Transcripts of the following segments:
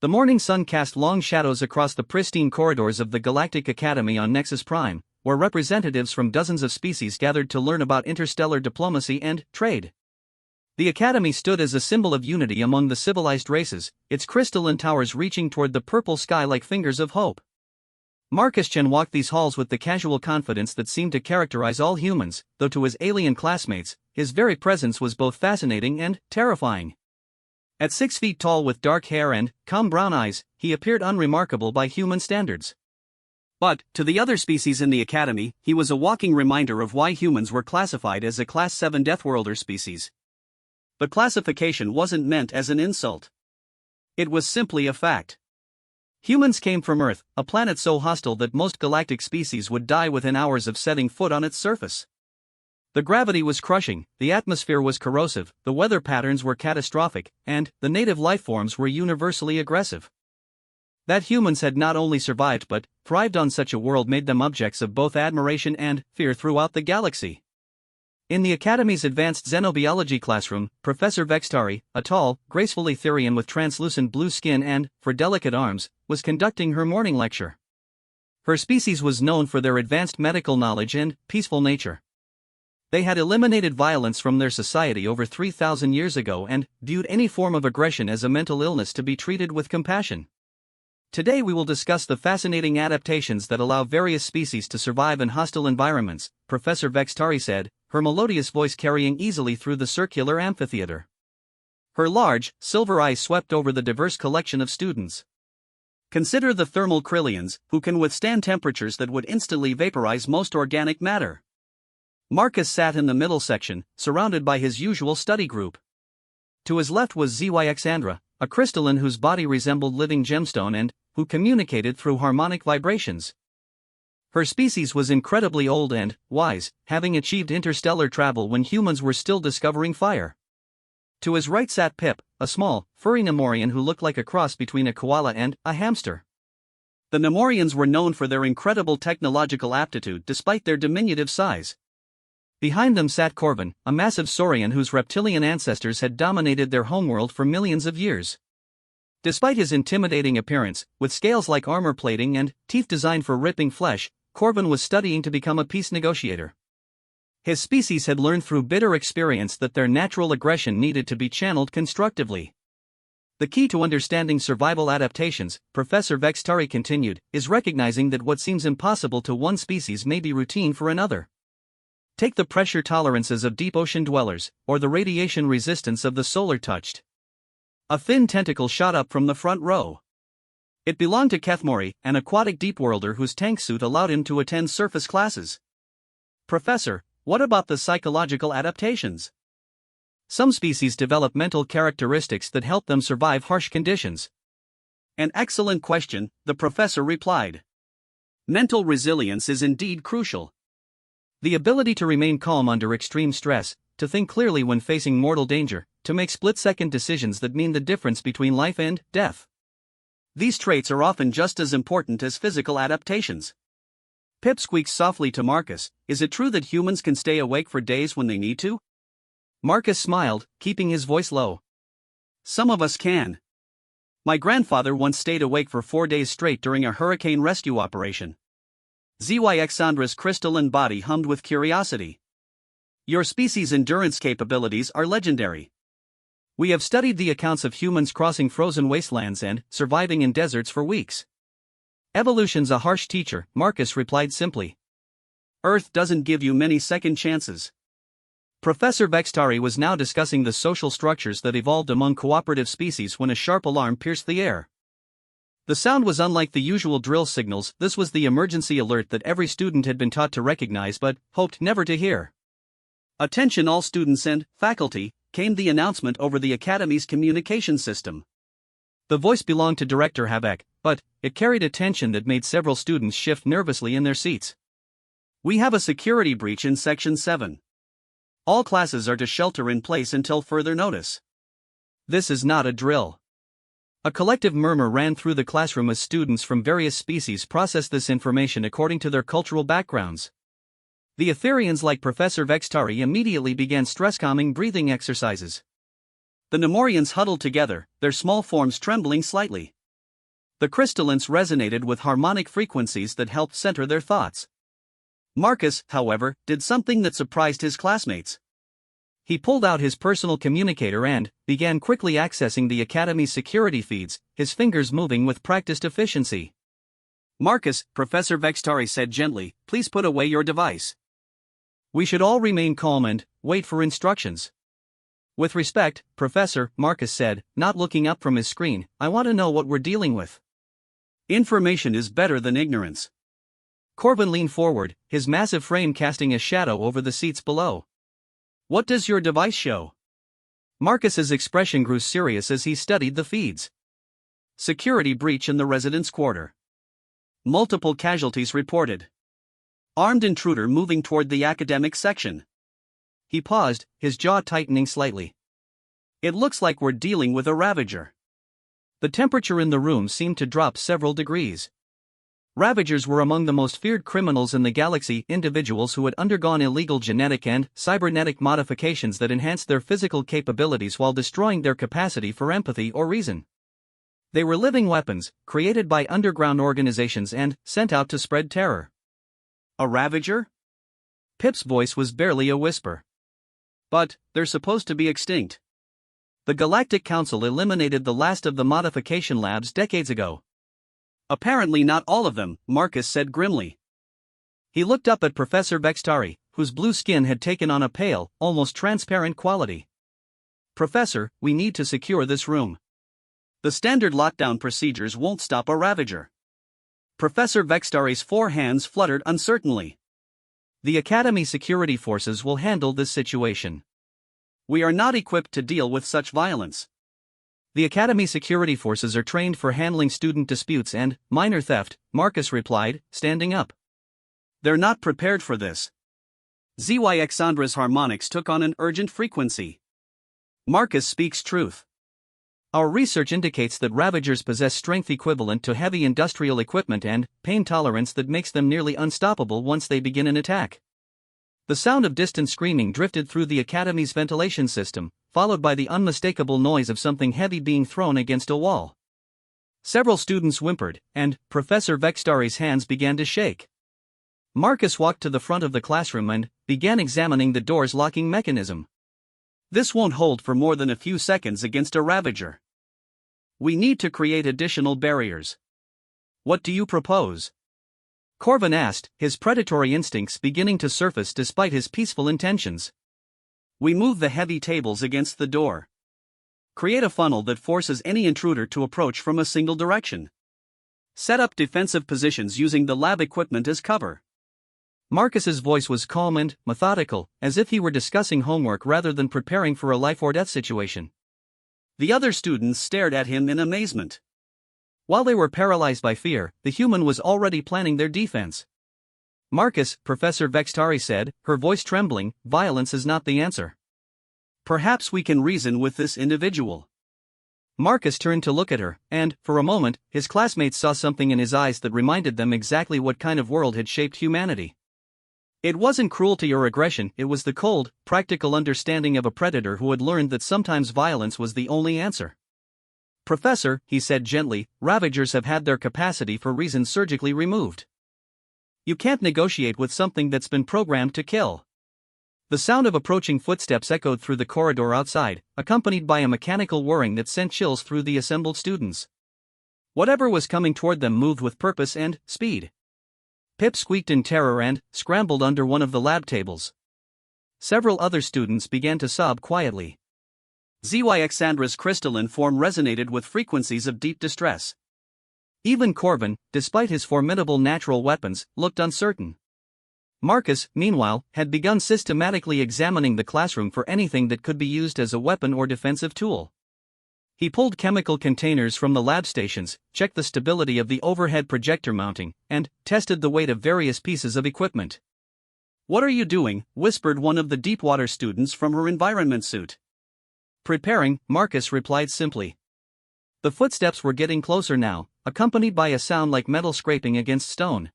The morning sun cast long shadows across the pristine corridors of the Galactic Academy on Nexus Prime, where representatives from dozens of species gathered to learn about interstellar diplomacy and trade. The Academy stood as a symbol of unity among the civilized races, its crystalline towers reaching toward the purple sky like fingers of hope. Marcus Chen walked these halls with the casual confidence that seemed to characterize all humans, though to his alien classmates, his very presence was both fascinating and terrifying. At 6 feet tall with dark hair and calm brown eyes, he appeared unremarkable by human standards. But, to the other species in the Academy, he was a walking reminder of why humans were classified as a Class 7 Deathworlder species. The classification wasn't meant as an insult. It was simply a fact. Humans came from Earth, a planet so hostile that most galactic species would die within hours of setting foot on its surface. The gravity was crushing, the atmosphere was corrosive, the weather patterns were catastrophic, and the native lifeforms were universally aggressive. That humans had not only survived but thrived on such a world made them objects of both admiration and fear throughout the galaxy. In the Academy's advanced xenobiology classroom, Professor Vextari, a tall, graceful Etherian with translucent blue skin and, for delicate arms, was conducting her morning lecture. Her species was known for their advanced medical knowledge and peaceful nature. They had eliminated violence from their society over 3,000 years ago and viewed any form of aggression as a mental illness to be treated with compassion. Today we will discuss the fascinating adaptations that allow various species to survive in hostile environments, Professor Vextari said, her melodious voice carrying easily through the circular amphitheater. Her large, silver eyes swept over the diverse collection of students. Consider the thermal Krillians, who can withstand temperatures that would instantly vaporize most organic matter. Marcus sat in the middle section, surrounded by his usual study group. To his left was Xandra, a crystalline whose body resembled living gemstone and who communicated through harmonic vibrations. Her species was incredibly old and wise, having achieved interstellar travel when humans were still discovering fire. To his right sat Pip, a small, furry Nemorian who looked like a cross between a koala and a hamster. The Nemorians were known for their incredible technological aptitude despite their diminutive size. Behind them sat Corvin, a massive saurian whose reptilian ancestors had dominated their homeworld for millions of years. Despite his intimidating appearance, with scales like armor plating and teeth designed for ripping flesh, Corvin was studying to become a peace negotiator. His species had learned through bitter experience that their natural aggression needed to be channeled constructively. The key to understanding survival adaptations, Professor Vextari continued, is recognizing that what seems impossible to one species may be routine for another. Take the pressure tolerances of deep ocean dwellers, or the radiation resistance of the solar-touched. A thin tentacle shot up from the front row. It belonged to Kethmori, an aquatic deepworlder whose tank suit allowed him to attend surface classes. Professor, what about the psychological adaptations? Some species develop mental characteristics that help them survive harsh conditions. An excellent question, the professor replied. Mental resilience is indeed crucial. The ability to remain calm under extreme stress, to think clearly when facing mortal danger, to make split-second decisions that mean the difference between life and death. These traits are often just as important as physical adaptations. Pip squeaks softly to Marcus, is it true that humans can stay awake for days when they need to? Marcus smiled, keeping his voice low. Some of us can. My grandfather once stayed awake for 4 days straight during a hurricane rescue operation. Xandra's crystalline body hummed with curiosity. Your species' endurance capabilities are legendary. We have studied the accounts of humans crossing frozen wastelands and surviving in deserts for weeks. Evolution's a harsh teacher, Marcus replied simply. Earth doesn't give you many second chances. Professor Vextari was now discussing the social structures that evolved among cooperative species when a sharp alarm pierced the air. The sound was unlike the usual drill signals, this was the emergency alert that every student had been taught to recognize but hoped never to hear. Attention all students and faculty, came the announcement over the Academy's communication system. The voice belonged to Director Havek, but it carried a tension that made several students shift nervously in their seats. We have a security breach in Section 7. All classes are to shelter in place until further notice. This is not a drill. A collective murmur ran through the classroom as students from various species processed this information according to their cultural backgrounds. The Etherians like Professor Vextari immediately began stress-calming breathing exercises. The Nemorians huddled together, their small forms trembling slightly. The crystallines resonated with harmonic frequencies that helped center their thoughts. Marcus, however, did something that surprised his classmates. He pulled out his personal communicator and began quickly accessing the Academy's security feeds, his fingers moving with practiced efficiency. "Marcus," Professor Vextari said gently, "please put away your device. We should all remain calm and wait for instructions." "With respect, Professor," Marcus said, not looking up from his screen, "I want to know what we're dealing with." "Information is better than ignorance." Corbin leaned forward, his massive frame casting a shadow over the seats below. "What does your device show?" Marcus's expression grew serious as he studied the feeds. "Security breach in the residence quarter. Multiple casualties reported. Armed intruder moving toward the academic section." He paused, his jaw tightening slightly. "It looks like we're dealing with a Ravager." The temperature in the room seemed to drop several degrees. Ravagers were among the most feared criminals in the galaxy, individuals who had undergone illegal genetic and cybernetic modifications that enhanced their physical capabilities while destroying their capacity for empathy or reason. They were living weapons, created by underground organizations and sent out to spread terror. "A Ravager?" Pip's voice was barely a whisper. "But they're supposed to be extinct. The Galactic Council eliminated the last of the modification labs decades ago." "Apparently not all of them," Marcus said grimly. He looked up at Professor Vextari, whose blue skin had taken on a pale, almost transparent quality. "Professor, we need to secure this room. The standard lockdown procedures won't stop a Ravager." Professor Vextari's 4 hands fluttered uncertainly. "The Academy security forces will handle this situation. We are not equipped to deal with such violence." "The Academy security forces are trained for handling student disputes and minor theft," Marcus replied, standing up. "They're not prepared for this." ZYXandra's harmonics took on an urgent frequency. "Marcus speaks truth. Our research indicates that Ravagers possess strength equivalent to heavy industrial equipment and pain tolerance that makes them nearly unstoppable once they begin an attack." The sound of distant screaming drifted through the Academy's ventilation system, followed by the unmistakable noise of something heavy being thrown against a wall. Several students whimpered, and Professor Vextari's hands began to shake. Marcus walked to the front of the classroom and began examining the door's locking mechanism. "This won't hold for more than a few seconds against a Ravager. We need to create additional barriers." "What do you propose?" Corbin asked, his predatory instincts beginning to surface despite his peaceful intentions. "We move the heavy tables against the door. Create a funnel that forces any intruder to approach from a single direction. Set up defensive positions using the lab equipment as cover." Marcus's voice was calm and methodical, as if he were discussing homework rather than preparing for a life-or-death situation. The other students stared at him in amazement. While they were paralyzed by fear, the human was already planning their defense. "Marcus," Professor Vextari said, her voice trembling, "violence is not the answer. Perhaps we can reason with this individual." Marcus turned to look at her, and, for a moment, his classmates saw something in his eyes that reminded them exactly what kind of world had shaped humanity. It wasn't cruelty or aggression, it was the cold, practical understanding of a predator who had learned that sometimes violence was the only answer. "Professor," he said gently, "Ravagers have had their capacity for reason surgically removed. You can't negotiate with something that's been programmed to kill." The sound of approaching footsteps echoed through the corridor outside, accompanied by a mechanical whirring that sent chills through the assembled students. Whatever was coming toward them moved with purpose and speed. Pip squeaked in terror and scrambled under one of the lab tables. Several other students began to sob quietly. ZYXandra's crystalline form resonated with frequencies of deep distress. Even Corbin, despite his formidable natural weapons, looked uncertain. Marcus, meanwhile, had begun systematically examining the classroom for anything that could be used as a weapon or defensive tool. He pulled chemical containers from the lab stations, checked the stability of the overhead projector mounting, and tested the weight of various pieces of equipment. "What are you doing?" whispered one of the deepwater students from her environment suit. "Preparing," Marcus replied simply. The footsteps were getting closer now, accompanied by a sound like metal scraping against stone.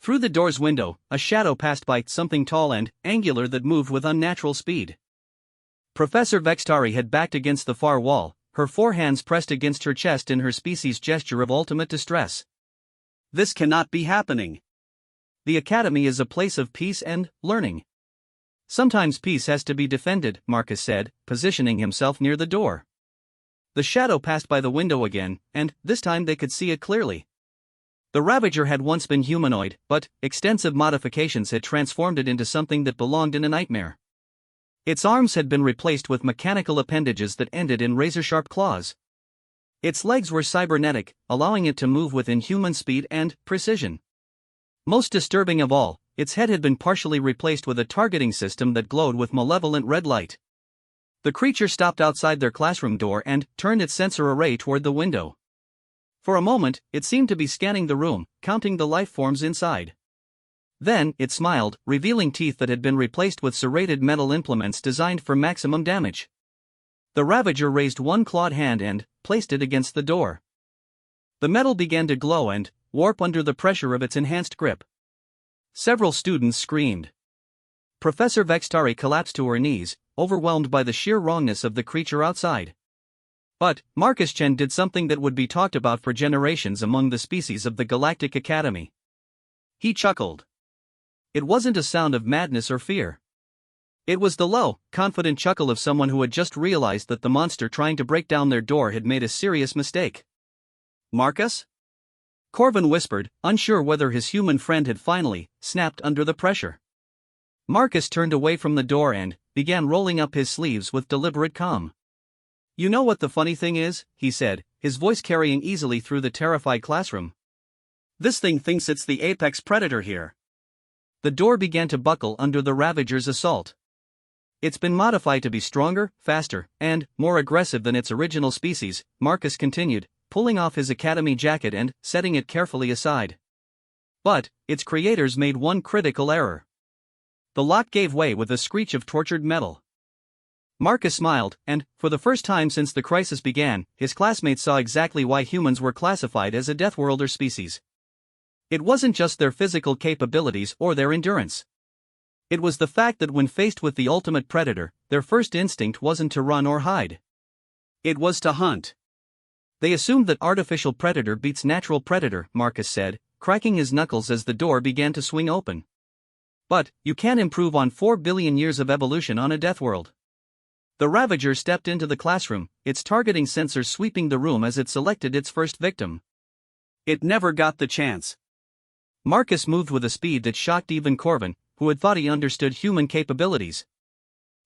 Through the door's window, a shadow passed by, something tall and angular that moved with unnatural speed. Professor Vextari had backed against the far wall, her four hands pressed against her chest in her species' gesture of ultimate distress. "This cannot be happening. The Academy is a place of peace and learning. Sometimes peace has to be defended," Marcus said, positioning himself near the door. The shadow passed by the window again, and this time they could see it clearly. The Ravager had once been humanoid, but extensive modifications had transformed it into something that belonged in a nightmare. Its arms had been replaced with mechanical appendages that ended in razor-sharp claws. Its legs were cybernetic, allowing it to move with inhuman speed and precision. Most disturbing of all, its head had been partially replaced with a targeting system that glowed with malevolent red light. The creature stopped outside their classroom door and turned its sensor array toward the window. For a moment, it seemed to be scanning the room, counting the life forms inside. Then, it smiled, revealing teeth that had been replaced with serrated metal implements designed for maximum damage. The Ravager raised one clawed hand and placed it against the door. The metal began to glow and warp under the pressure of its enhanced grip. Several students screamed. Professor Vextari collapsed to her knees, overwhelmed by the sheer wrongness of the creature outside. But Marcus Chen did something that would be talked about for generations among the species of the Galactic Academy. He chuckled. It wasn't a sound of madness or fear. It was the low, confident chuckle of someone who had just realized that the monster trying to break down their door had made a serious mistake. "Marcus?" Corvin whispered, unsure whether his human friend had finally snapped under the pressure. Marcus turned away from the door and began rolling up his sleeves with deliberate calm. "You know what the funny thing is?" he said, his voice carrying easily through the terrified classroom. "This thing thinks it's the apex predator here." The door began to buckle under the Ravager's assault. "It's been modified to be stronger, faster, and more aggressive than its original species," Marcus continued, pulling off his academy jacket and setting it carefully aside. "But its creators made one critical error." The lock gave way with a screech of tortured metal. Marcus smiled, and, for the first time since the crisis began, his classmates saw exactly why humans were classified as a Deathworlder species. It wasn't just their physical capabilities or their endurance. It was the fact that when faced with the ultimate predator, their first instinct wasn't to run or hide. It was to hunt. They assumed that artificial predator beats natural predator, Marcus said, cracking his knuckles as the door began to swing open. But you can't improve on 4 billion years of evolution on a Deathworld. The Ravager stepped into the classroom, its targeting sensor sweeping the room as it selected its first victim. It never got the chance. Marcus moved with a speed that shocked even Corvin, who had thought he understood human capabilities.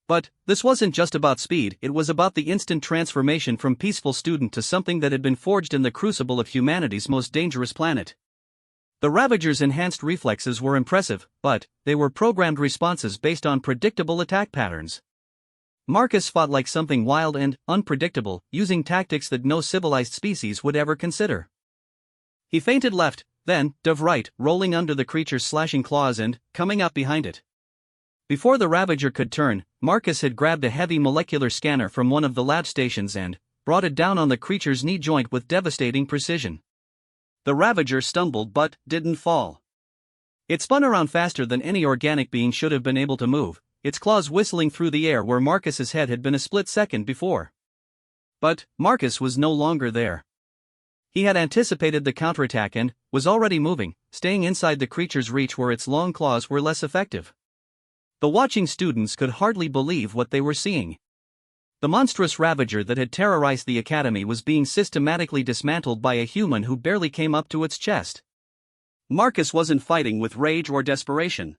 But this wasn't just about speed, it was about the instant transformation from peaceful student to something that had been forged in the crucible of humanity's most dangerous planet. The Ravager's enhanced reflexes were impressive, but they were programmed responses based on predictable attack patterns. Marcus fought like something wild and unpredictable, using tactics that no civilized species would ever consider. He feinted left, then dove right, rolling under the creature's slashing claws and coming up behind it. Before the Ravager could turn, Marcus had grabbed a heavy molecular scanner from one of the lab stations and brought it down on the creature's knee joint with devastating precision. The Ravager stumbled but didn't fall. It spun around faster than any organic being should have been able to move, its claws whistling through the air where Marcus's head had been a split second before. But Marcus was no longer there. He had anticipated the counterattack and was already moving, staying inside the creature's reach where its long claws were less effective. The watching students could hardly believe what they were seeing. The monstrous Ravager that had terrorized the academy was being systematically dismantled by a human who barely came up to its chest. Marcus wasn't fighting with rage or desperation.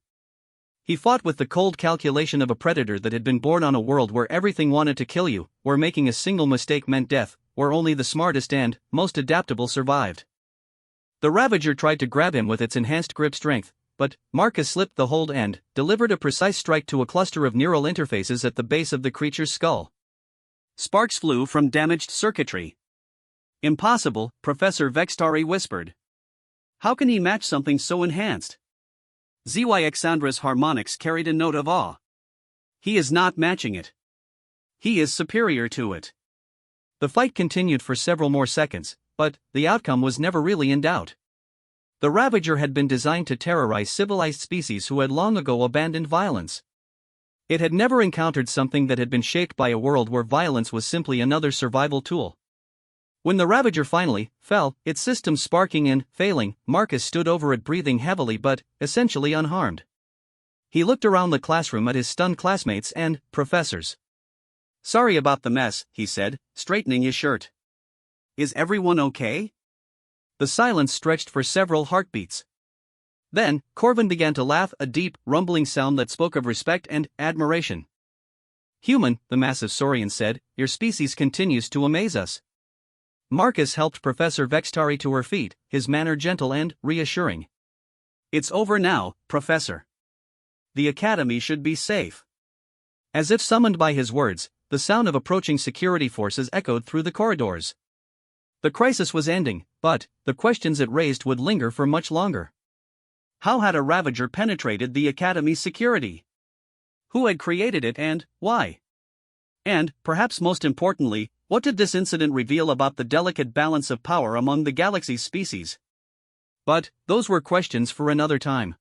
He fought with the cold calculation of a predator that had been born on a world where everything wanted to kill you, where making a single mistake meant death, where only the smartest and most adaptable survived. The Ravager tried to grab him with its enhanced grip strength, but Marcus slipped the hold and delivered a precise strike to a cluster of neural interfaces at the base of the creature's skull. Sparks flew from damaged circuitry. "Impossible," Professor Vextari whispered. "How can he match something so enhanced?" Zyxandra's harmonics carried a note of awe. "He is not matching it. He is superior to it." The fight continued for several more seconds, but the outcome was never really in doubt. The Ravager had been designed to terrorize civilized species who had long ago abandoned violence. It had never encountered something that had been shaped by a world where violence was simply another survival tool. When the Ravager finally fell, its systems sparking and failing, Marcus stood over it breathing heavily but essentially unharmed. He looked around the classroom at his stunned classmates and professors. "Sorry about the mess," he said, straightening his shirt. "Is everyone okay?" The silence stretched for several heartbeats. Then, Corvin began to laugh, a deep, rumbling sound that spoke of respect and admiration. "Human," the massive Saurian said, "your species continues to amaze us." Marcus helped Professor Vextari to her feet, his manner gentle and reassuring. "It's over now, Professor. The Academy should be safe." As if summoned by his words, the sound of approaching security forces echoed through the corridors. The crisis was ending, but the questions it raised would linger for much longer. How had a Ravager penetrated the Academy's security? Who had created it and why? And, perhaps most importantly, what did this incident reveal about the delicate balance of power among the galaxy's species? But those were questions for another time.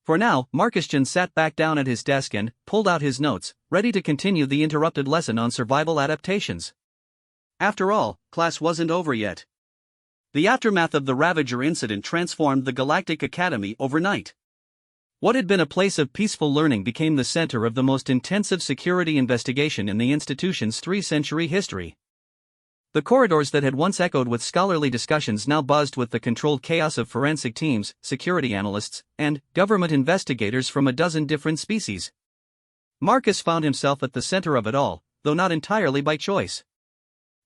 For now, Marcusjan sat back down at his desk and pulled out his notes, ready to continue the interrupted lesson on survival adaptations. After all, class wasn't over yet. The aftermath of the Ravager incident transformed the Galactic Academy overnight. What had been a place of peaceful learning became the center of the most intensive security investigation in the institution's 3-century history. The corridors that had once echoed with scholarly discussions now buzzed with the controlled chaos of forensic teams, security analysts, and government investigators from a dozen different species. Marcus found himself at the center of it all, though not entirely by choice.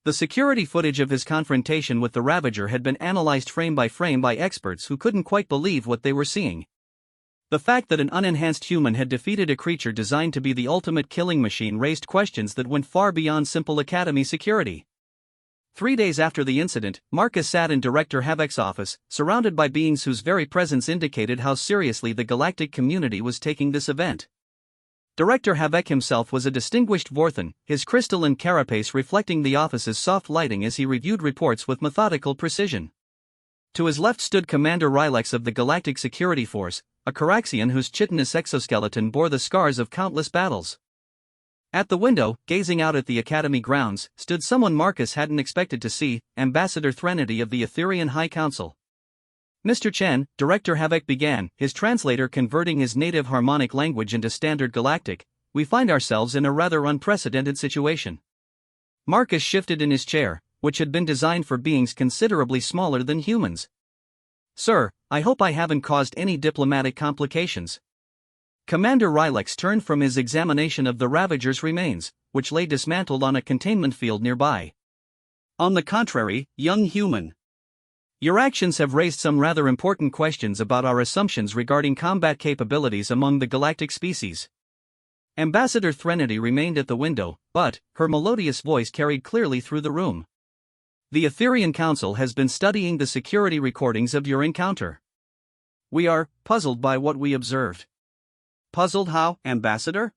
The security footage of his confrontation with the Ravager had been analyzed frame by experts who couldn't quite believe what they were seeing. The fact that an unenhanced human had defeated a creature designed to be the ultimate killing machine raised questions that went far beyond simple Academy security. 3 days after the incident, Marcus sat in Director Havek's office, surrounded by beings whose very presence indicated how seriously the galactic community was taking this event. Director Havek himself was a distinguished Vorthan, his crystalline carapace reflecting the office's soft lighting as he reviewed reports with methodical precision. To his left stood Commander Rylex of the Galactic Security Force, a Caraxian whose chitinous exoskeleton bore the scars of countless battles. At the window, gazing out at the Academy grounds, stood someone Marcus hadn't expected to see, Ambassador Threnody of the Etherian High Council. "Mr. Chen," Director Havek began, his translator converting his native harmonic language into Standard Galactic, "we find ourselves in a rather unprecedented situation." Marcus shifted in his chair, which had been designed for beings considerably smaller than humans. "Sir, I hope I haven't caused any diplomatic complications." Commander Rylex turned from his examination of the Ravager's remains, which lay dismantled on a containment field nearby. "On the contrary, young human. Your actions have raised some rather important questions about our assumptions regarding combat capabilities among the galactic species." Ambassador Threnody remained at the window, but her melodious voice carried clearly through the room. "The Etherian Council has been studying the security recordings of your encounter. We are puzzled by what we observed." "Puzzled how, Ambassador?"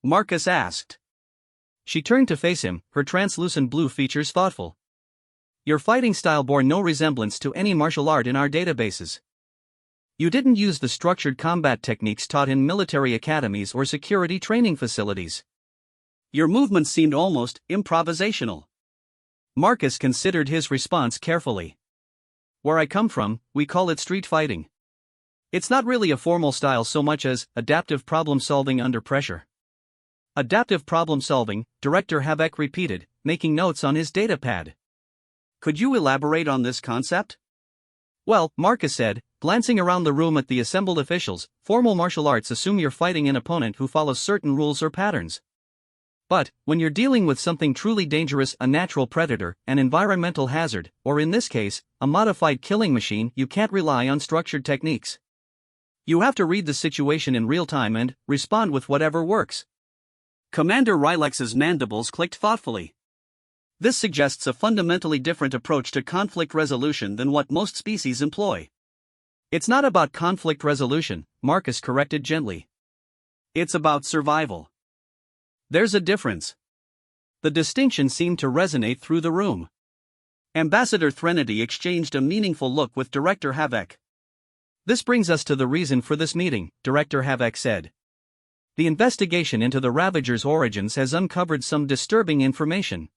Marcus asked. She turned to face him, her translucent blue features thoughtful. "Your fighting style bore no resemblance to any martial art in our databases. You didn't use the structured combat techniques taught in military academies or security training facilities. Your movements seemed almost improvisational." Marcus considered his response carefully. "Where I come from, we call it street fighting. It's not really a formal style so much as adaptive problem solving under pressure." "Adaptive problem solving," Director Havek repeated, making notes on his datapad. "Could you elaborate on this concept?" "Well," Marcus said, glancing around the room at the assembled officials, "formal martial arts assume you're fighting an opponent who follows certain rules or patterns. But, when you're dealing with something truly dangerous, a natural predator, an environmental hazard, or in this case, a modified killing machine, you can't rely on structured techniques. You have to read the situation in real time and respond with whatever works." Commander Rylex's mandibles clicked thoughtfully. "This suggests a fundamentally different approach to conflict resolution than what most species employ." "It's not about conflict resolution," Marcus corrected gently. "It's about survival." "There's a difference." The distinction seemed to resonate through the room. Ambassador Threnody exchanged a meaningful look with Director Havek. "This brings us to the reason for this meeting," Director Havek said. The investigation into the Ravager's origins has uncovered some disturbing information.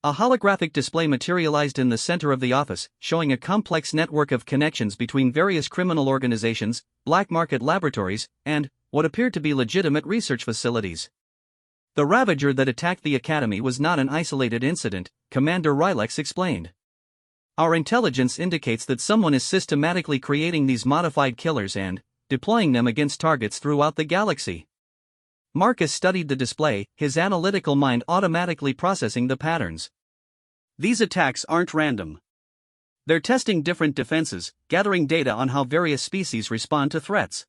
A holographic display materialized in the center of the office, showing a complex network of connections between various criminal organizations, black market laboratories, and what appeared to be legitimate research facilities. The Ravager that attacked the Academy was not an isolated incident, Commander Rylex explained. Our intelligence indicates that someone is systematically creating these modified killers and deploying them against targets throughout the galaxy. Marcus studied the display, his analytical mind automatically processing the patterns. These attacks aren't random. They're testing different defenses, gathering data on how various species respond to threats.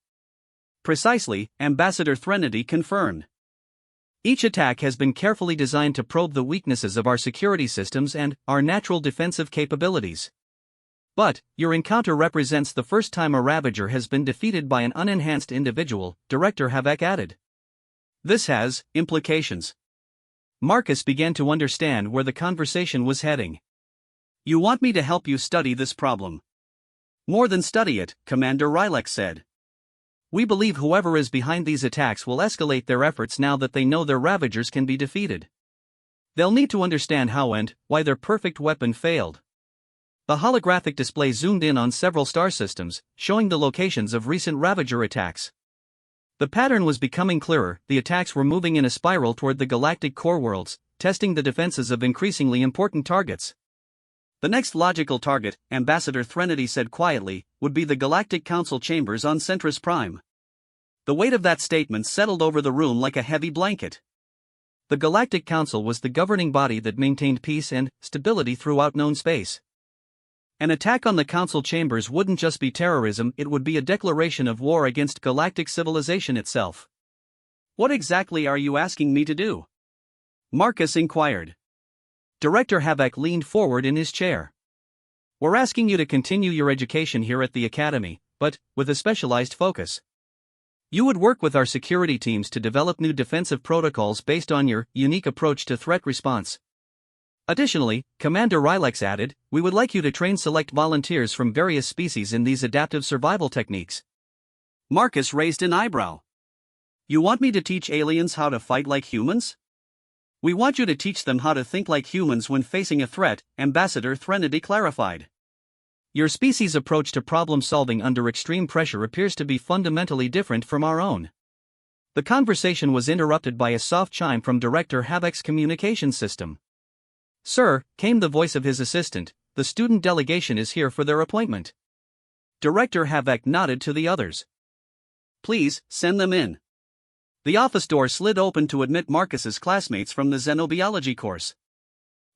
Precisely, Ambassador Threnody confirmed. Each attack has been carefully designed to probe the weaknesses of our security systems and our natural defensive capabilities. But, your encounter represents the first time a Ravager has been defeated by an unenhanced individual, Director Havek added. This has implications. Marcus began to understand where the conversation was heading. You want me to help you study this problem? More than study it, Commander Rylex said. We believe whoever is behind these attacks will escalate their efforts now that they know their Ravagers can be defeated. They'll need to understand how and why their perfect weapon failed. The holographic display zoomed in on several star systems, showing the locations of recent Ravager attacks. The pattern was becoming clearer, the attacks were moving in a spiral toward the galactic core worlds, testing the defenses of increasingly important targets. The next logical target, Ambassador Threnody said quietly, would be the Galactic Council chambers on Centris Prime. The weight of that statement settled over the room like a heavy blanket. The Galactic Council was the governing body that maintained peace and stability throughout known space. An attack on the Council chambers wouldn't just be terrorism, it would be a declaration of war against galactic civilization itself. What exactly are you asking me to do? Marcus inquired. Director Havek leaned forward in his chair. We're asking you to continue your education here at the Academy, but with a specialized focus. You would work with our security teams to develop new defensive protocols based on your unique approach to threat response. Additionally, Commander Rylex added, we would like you to train select volunteers from various species in these adaptive survival techniques. Marcus raised an eyebrow. You want me to teach aliens how to fight like humans? We want you to teach them how to think like humans when facing a threat, Ambassador Threnody clarified. Your species' approach to problem-solving under extreme pressure appears to be fundamentally different from our own. The conversation was interrupted by a soft chime from Director Havek's communication system. Sir, came the voice of his assistant, the student delegation is here for their appointment. Director Havek nodded to the others. Please, send them in. The office door slid open to admit Marcus's classmates from the xenobiology course.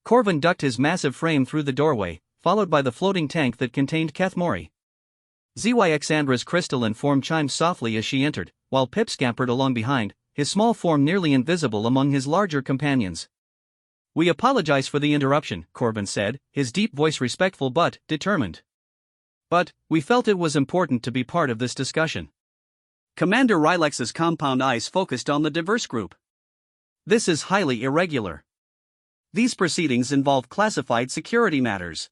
Corvin ducked his massive frame through the doorway, followed by the floating tank that contained Kethmori. Zyxandra's crystalline form chimed softly as she entered, while Pip scampered along behind, his small form nearly invisible among his larger companions. We apologize for the interruption, Corvin said, his deep voice respectful but determined. But, we felt it was important to be part of this discussion. Commander Rylex's compound eyes focused on the diverse group. This is highly irregular. These proceedings involve classified security matters.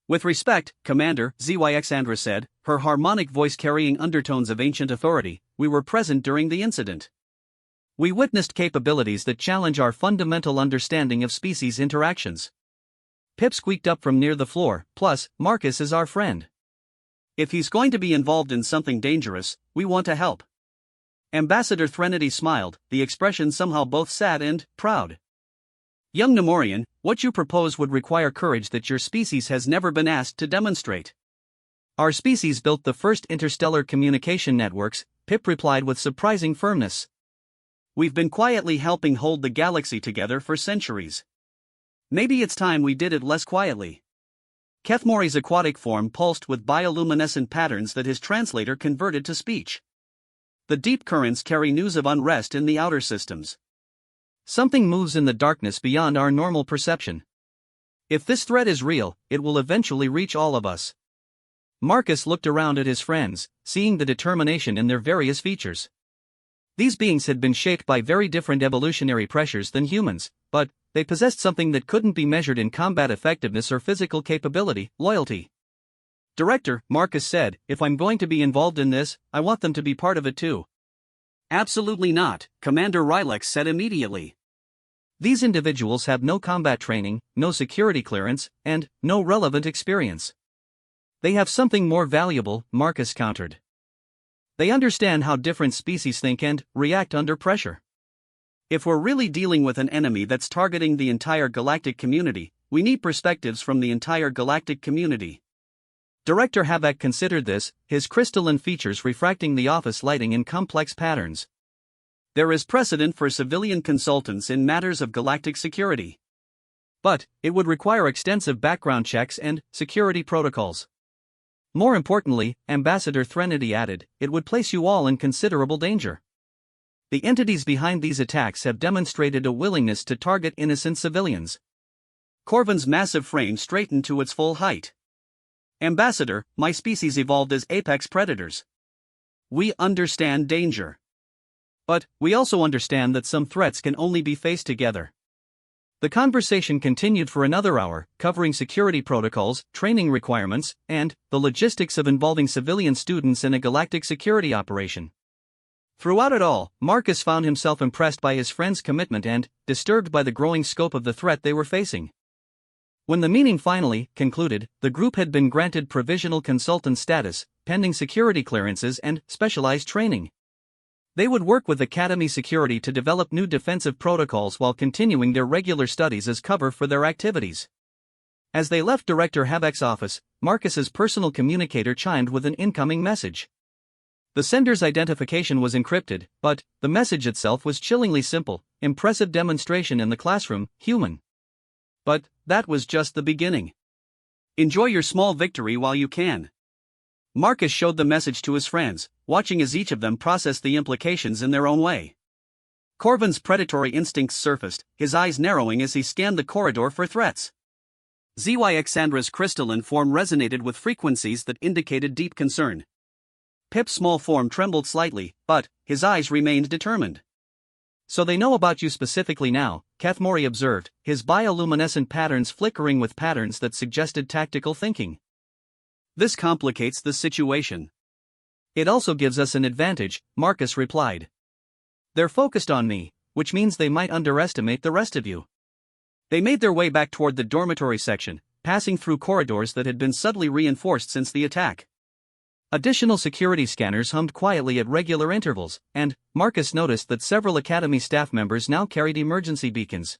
With respect, Commander, Zyxandra said, her harmonic voice carrying undertones of ancient authority, we were present during the incident. We witnessed capabilities that challenge our fundamental understanding of species interactions. Pip squeaked up from near the floor, plus, Marcus is our friend. If he's going to be involved in something dangerous, we want to help. Ambassador Threnody smiled, the expression somehow both sad and proud. Young Nemorian, what you propose would require courage that your species has never been asked to demonstrate. Our species built the first interstellar communication networks, Pip replied with surprising firmness. We've been quietly helping hold the galaxy together for centuries. Maybe it's time we did it less quietly. Kethmori's aquatic form pulsed with bioluminescent patterns that his translator converted to speech. The deep currents carry news of unrest in the outer systems. Something moves in the darkness beyond our normal perception. If this threat is real, it will eventually reach all of us. Marcus looked around at his friends, seeing the determination in their various features. These beings had been shaped by very different evolutionary pressures than humans, but they possessed something that couldn't be measured in combat effectiveness or physical capability, loyalty. Director, Marcus said, if I'm going to be involved in this, I want them to be part of it too. Absolutely not, Commander Rylex said immediately. These individuals have no combat training, no security clearance, and no relevant experience. They have something more valuable, Marcus countered. They understand how different species think and react under pressure. If we're really dealing with an enemy that's targeting the entire galactic community, we need perspectives from the entire galactic community. Director Havok considered this, his crystalline features refracting the office lighting in complex patterns. There is precedent for civilian consultants in matters of galactic security. But it would require extensive background checks and security protocols. More importantly, Ambassador Threnody added, it would place you all in considerable danger. The entities behind these attacks have demonstrated a willingness to target innocent civilians. Corvin's massive frame straightened to its full height. Ambassador, my species evolved as apex predators. We understand danger. But we also understand that some threats can only be faced together. The conversation continued for another hour, covering security protocols, training requirements, and the logistics of involving civilian students in a galactic security operation. Throughout it all, Marcus found himself impressed by his friend's commitment and disturbed by the growing scope of the threat they were facing. When the meeting finally concluded, the group had been granted provisional consultant status, pending security clearances and specialized training. They would work with Academy Security to develop new defensive protocols while continuing their regular studies as cover for their activities. As they left Director Havok's office, Marcus's personal communicator chimed with an incoming message. The sender's identification was encrypted, but the message itself was chillingly simple: impressive demonstration in the classroom, human. But that was just the beginning. Enjoy your small victory while you can. Marcus showed the message to his friends, watching as each of them processed the implications in their own way. Corvin's predatory instincts surfaced, his eyes narrowing as he scanned the corridor for threats. Zyxandra's crystalline form resonated with frequencies that indicated deep concern. Pip's small form trembled slightly, but his eyes remained determined. So they know about you specifically now, Kathmori observed, his bioluminescent patterns flickering with patterns that suggested tactical thinking. This complicates the situation. It also gives us an advantage, Marcus replied. They're focused on me, which means they might underestimate the rest of you. They made their way back toward the dormitory section, passing through corridors that had been subtly reinforced since the attack. Additional security scanners hummed quietly at regular intervals, and Marcus noticed that several Academy staff members now carried emergency beacons.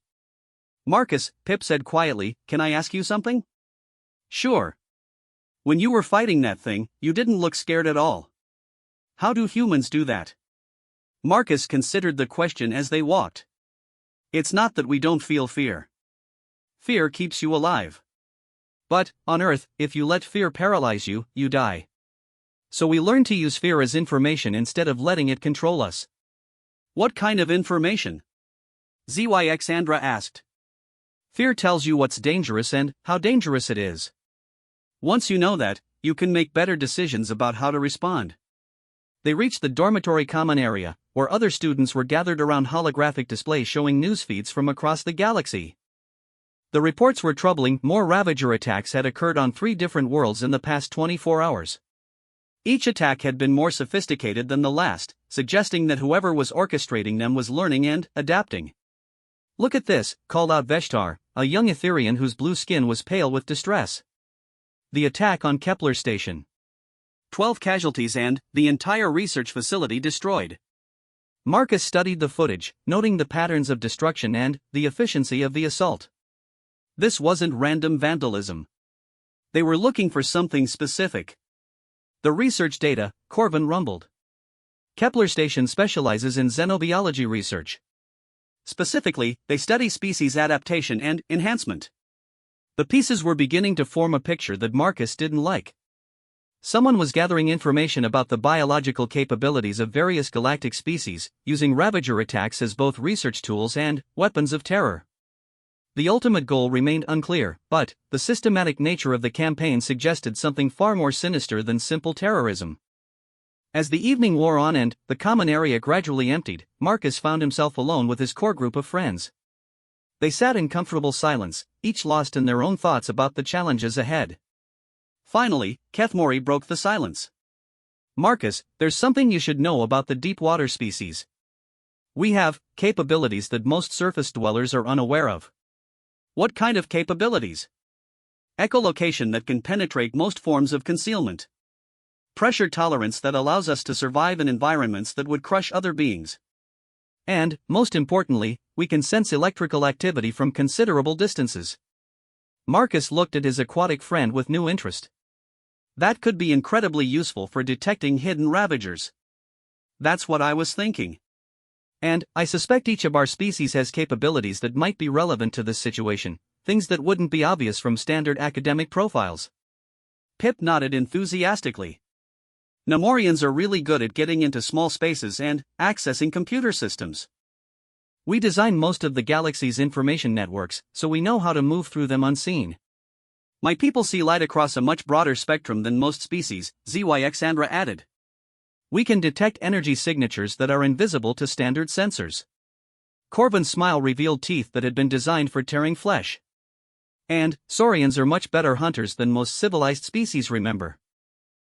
Marcus, Pip said quietly, can I ask you something? Sure. When you were fighting that thing, you didn't look scared at all. How do humans do that? Marcus considered the question as they walked. It's not that we don't feel fear. Fear keeps you alive. But, on Earth, if you let fear paralyze you, you die. So we learn to use fear as information instead of letting it control us. What kind of information? Zyxandra asked. Fear tells you what's dangerous and how dangerous it is. Once you know that, you can make better decisions about how to respond. They reached the dormitory common area, where other students were gathered around holographic displays showing news feeds from across the galaxy. The reports were troubling. More Ravager attacks had occurred on 3 different worlds in the past 24 hours. Each attack had been more sophisticated than the last, suggesting that whoever was orchestrating them was learning and adapting. Look at this, called out Veshtar, a young Etherian whose blue skin was pale with distress. The attack on Kepler Station. 12 casualties and the entire research facility destroyed. Marcus studied the footage, noting the patterns of destruction and the efficiency of the assault. This wasn't random vandalism. They were looking for something specific. The research data, Corvin rumbled. Kepler Station specializes in xenobiology research. Specifically, they study species adaptation and enhancement. The pieces were beginning to form a picture that Marcus didn't like. Someone was gathering information about the biological capabilities of various galactic species, using Ravager attacks as both research tools and weapons of terror. The ultimate goal remained unclear, but the systematic nature of the campaign suggested something far more sinister than simple terrorism. As the evening wore on and the common area gradually emptied, Marcus found himself alone with his core group of friends. They sat in comfortable silence, each lost in their own thoughts about the challenges ahead. Finally, Kathmori broke the silence. Marcus, there's something you should know about the deep water species. We have capabilities that most surface dwellers are unaware of. What kind of capabilities? Echolocation that can penetrate most forms of concealment. Pressure tolerance that allows us to survive in environments that would crush other beings. And, most importantly, we can sense electrical activity from considerable distances. Marcus looked at his aquatic friend with new interest. That could be incredibly useful for detecting hidden ravagers. That's what I was thinking. And, I suspect each of our species has capabilities that might be relevant to this situation, things that wouldn't be obvious from standard academic profiles. Pip nodded enthusiastically. Nemorians are really good at getting into small spaces and accessing computer systems. We design most of the galaxy's information networks, so we know how to move through them unseen. My people see light across a much broader spectrum than most species, Zyxandra added. We can detect energy signatures that are invisible to standard sensors. Corvin's smile revealed teeth that had been designed for tearing flesh. And, Saurians are much better hunters than most civilized species, remember.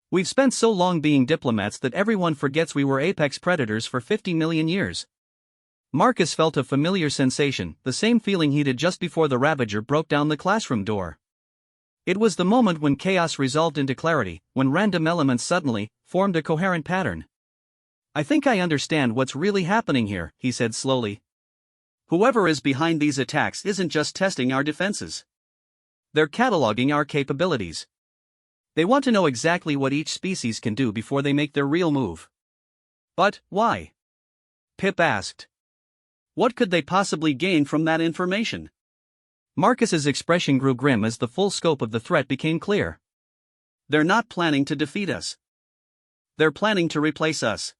We've spent so long being diplomats that everyone forgets we were apex predators for 50 million years. Marcus felt a familiar sensation, the same feeling he did just before the Ravager broke down the classroom door. It was the moment when chaos resolved into clarity, when random elements suddenly formed a coherent pattern. I think I understand what's really happening here, he said slowly. Whoever is behind these attacks isn't just testing our defenses. They're cataloging our capabilities. They want to know exactly what each species can do before they make their real move. But, why? Pip asked. What could they possibly gain from that information? Marcus's expression grew grim as the full scope of the threat became clear. They're not planning to defeat us. They're planning to replace us.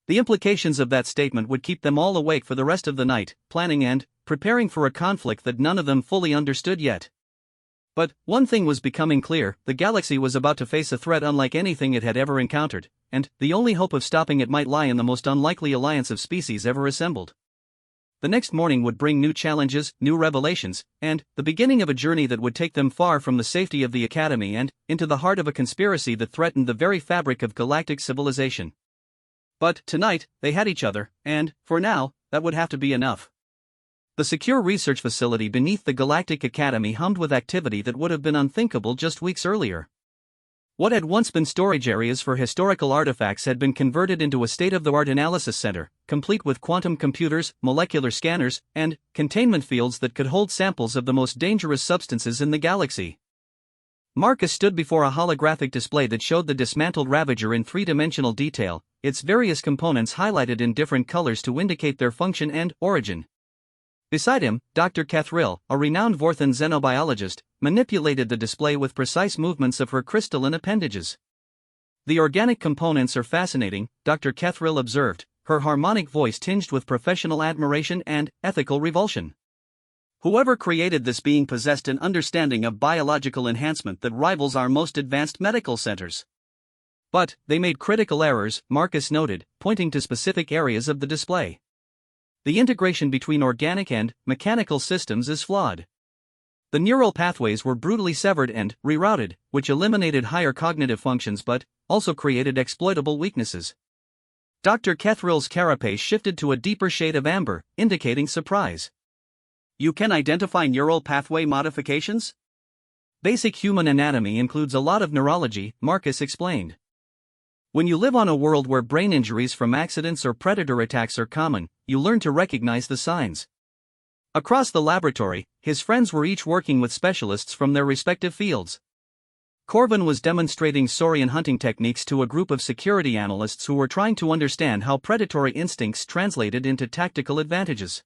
The implications of that statement would keep them all awake for the rest of the night, planning and preparing for a conflict that none of them fully understood yet. But one thing was becoming clear: the galaxy was about to face a threat unlike anything it had ever encountered, and the only hope of stopping it might lie in the most unlikely alliance of species ever assembled. The next morning would bring new challenges, new revelations, and the beginning of a journey that would take them far from the safety of the Academy and into the heart of a conspiracy that threatened the very fabric of galactic civilization. But tonight, they had each other, and, for now, that would have to be enough. The secure research facility beneath the Galactic Academy hummed with activity that would have been unthinkable just weeks earlier. What had once been storage areas for historical artifacts had been converted into a state-of-the-art analysis center, complete with quantum computers, molecular scanners, and containment fields that could hold samples of the most dangerous substances in the galaxy. Marcus stood before a holographic display that showed the dismantled Ravager in three-dimensional detail, its various components highlighted in different colors to indicate their function and origin. Beside him, Dr. Kethril, a renowned Vorthan xenobiologist, manipulated the display with precise movements of her crystalline appendages. The organic components are fascinating, Dr. Kethril observed, her harmonic voice tinged with professional admiration and ethical revulsion. Whoever created this being possessed an understanding of biological enhancement that rivals our most advanced medical centers. But they made critical errors, Marcus noted, pointing to specific areas of the display. The integration between organic and mechanical systems is flawed. The neural pathways were brutally severed and rerouted, which eliminated higher cognitive functions but also created exploitable weaknesses. Dr. Kethril's carapace shifted to a deeper shade of amber, indicating surprise. You can identify neural pathway modifications? Basic human anatomy includes a lot of neurology, Marcus explained. When you live on a world where brain injuries from accidents or predator attacks are common, you learn to recognize the signs. Across the laboratory, his friends were each working with specialists from their respective fields. Corvin was demonstrating saurian hunting techniques to a group of security analysts who were trying to understand how predatory instincts translated into tactical advantages.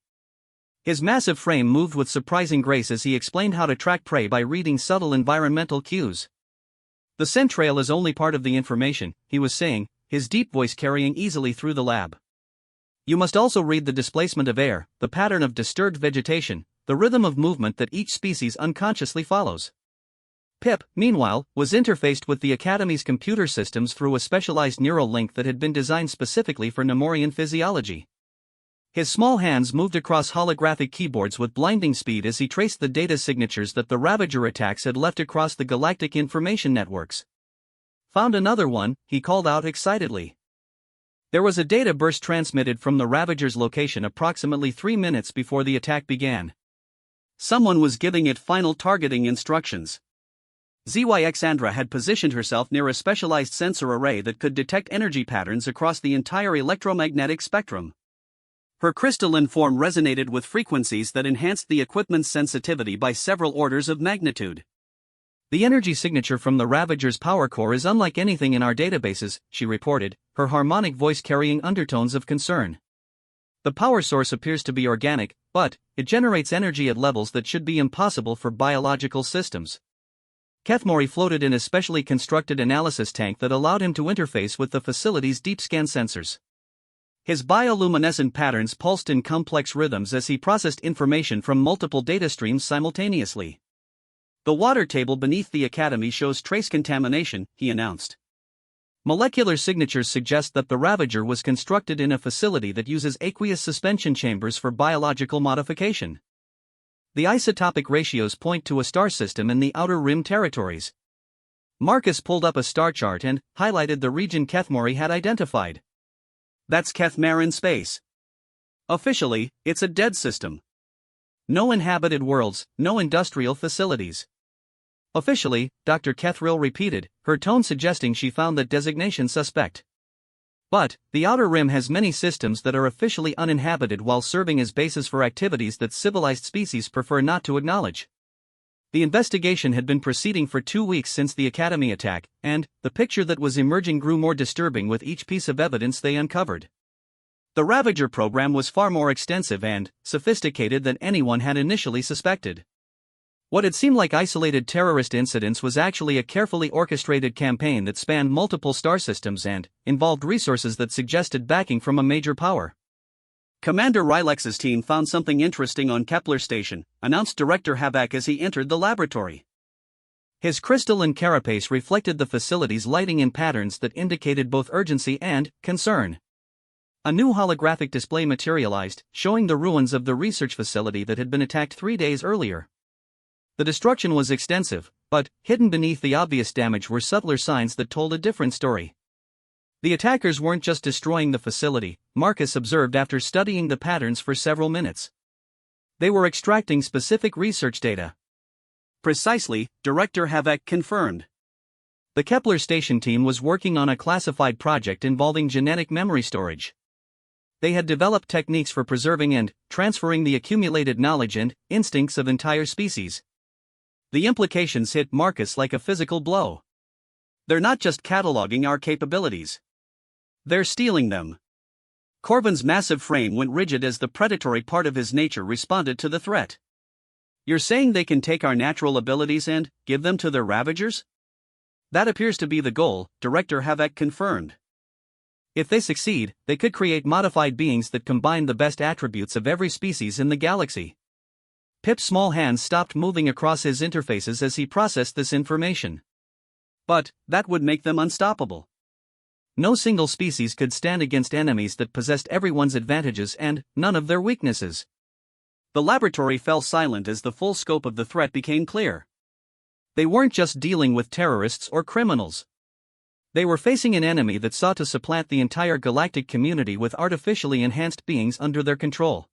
His massive frame moved with surprising grace as he explained how to track prey by reading subtle environmental cues. The scent trail is only part of the information, he was saying, his deep voice carrying easily through the lab. You must also read the displacement of air, the pattern of disturbed vegetation, the rhythm of movement that each species unconsciously follows. Pip, meanwhile, was interfaced with the Academy's computer systems through a specialized neural link that had been designed specifically for Nemorian physiology. His small hands moved across holographic keyboards with blinding speed as he traced the data signatures that the Ravager attacks had left across the galactic information networks. Found another one, he called out excitedly. There was a data burst transmitted from the Ravager's location approximately 3 minutes before the attack began. Someone was giving it final targeting instructions. ZYXandra had positioned herself near a specialized sensor array that could detect energy patterns across the entire electromagnetic spectrum. Her crystalline form resonated with frequencies that enhanced the equipment's sensitivity by several orders of magnitude. The energy signature from the Ravager's power core is unlike anything in our databases, she reported, her harmonic voice carrying undertones of concern. The power source appears to be organic, but it generates energy at levels that should be impossible for biological systems. Kethmori floated in a specially constructed analysis tank that allowed him to interface with the facility's deep scan sensors. His bioluminescent patterns pulsed in complex rhythms as he processed information from multiple data streams simultaneously. The water table beneath the academy shows trace contamination, he announced. Molecular signatures suggest that the Ravager was constructed in a facility that uses aqueous suspension chambers for biological modification. The isotopic ratios point to a star system in the Outer Rim territories. Marcus pulled up a star chart and highlighted the region Kethmori had identified. That's Kethmar in space. Officially, it's a dead system. No inhabited worlds, no industrial facilities. Officially, Dr. Kethril repeated, her tone suggesting she found that designation suspect. But the Outer Rim has many systems that are officially uninhabited while serving as bases for activities that civilized species prefer not to acknowledge. The investigation had been proceeding for 2 weeks since the Academy attack, and the picture that was emerging grew more disturbing with each piece of evidence they uncovered. The Ravager program was far more extensive and sophisticated than anyone had initially suspected. What had seemed like isolated terrorist incidents was actually a carefully orchestrated campaign that spanned multiple star systems and involved resources that suggested backing from a major power. Commander Rylex's team found something interesting on Kepler Station, announced Director Havak as he entered the laboratory. His crystalline carapace reflected the facility's lighting in patterns that indicated both urgency and concern. A new holographic display materialized, showing the ruins of the research facility that had been attacked 3 days earlier. The destruction was extensive, but hidden beneath the obvious damage were subtler signs that told a different story. The attackers weren't just destroying the facility, Marcus observed after studying the patterns for several minutes. They were extracting specific research data. Precisely, Director Havak confirmed. The Kepler Station team was working on a classified project involving genetic memory storage. They had developed techniques for preserving and transferring the accumulated knowledge and instincts of entire species. The implications hit Marcus like a physical blow. They're not just cataloging our capabilities. They're stealing them. Corvin's massive frame went rigid as the predatory part of his nature responded to the threat. You're saying they can take our natural abilities and give them to their Ravagers? That appears to be the goal, Director Havak confirmed. If they succeed, they could create modified beings that combine the best attributes of every species in the galaxy. Pip's small hands stopped moving across his interfaces as he processed this information. But that would make them unstoppable. No single species could stand against enemies that possessed everyone's advantages and none of their weaknesses. The laboratory fell silent as the full scope of the threat became clear. They weren't just dealing with terrorists or criminals. They were facing an enemy that sought to supplant the entire galactic community with artificially enhanced beings under their control.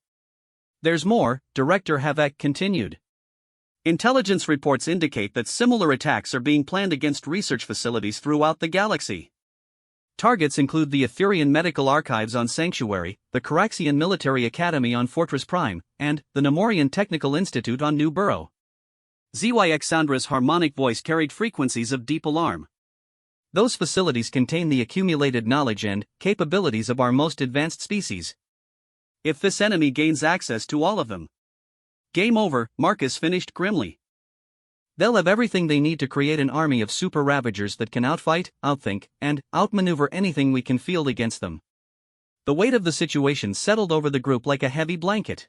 There's more, Director Havak continued. Intelligence reports indicate that similar attacks are being planned against research facilities throughout the galaxy. Targets include the Etherian Medical Archives on Sanctuary, the Caraxian Military Academy on Fortress Prime, and the Nemorian Technical Institute on New Burrow. ZYXandra's harmonic voice carried frequencies of deep alarm. Those facilities contain the accumulated knowledge and capabilities of our most advanced species. If this enemy gains access to all of them, game over, Marcus finished grimly. They'll have everything they need to create an army of super Ravagers that can outfight, outthink, and outmaneuver anything we can field against them. The weight of the situation settled over the group like a heavy blanket.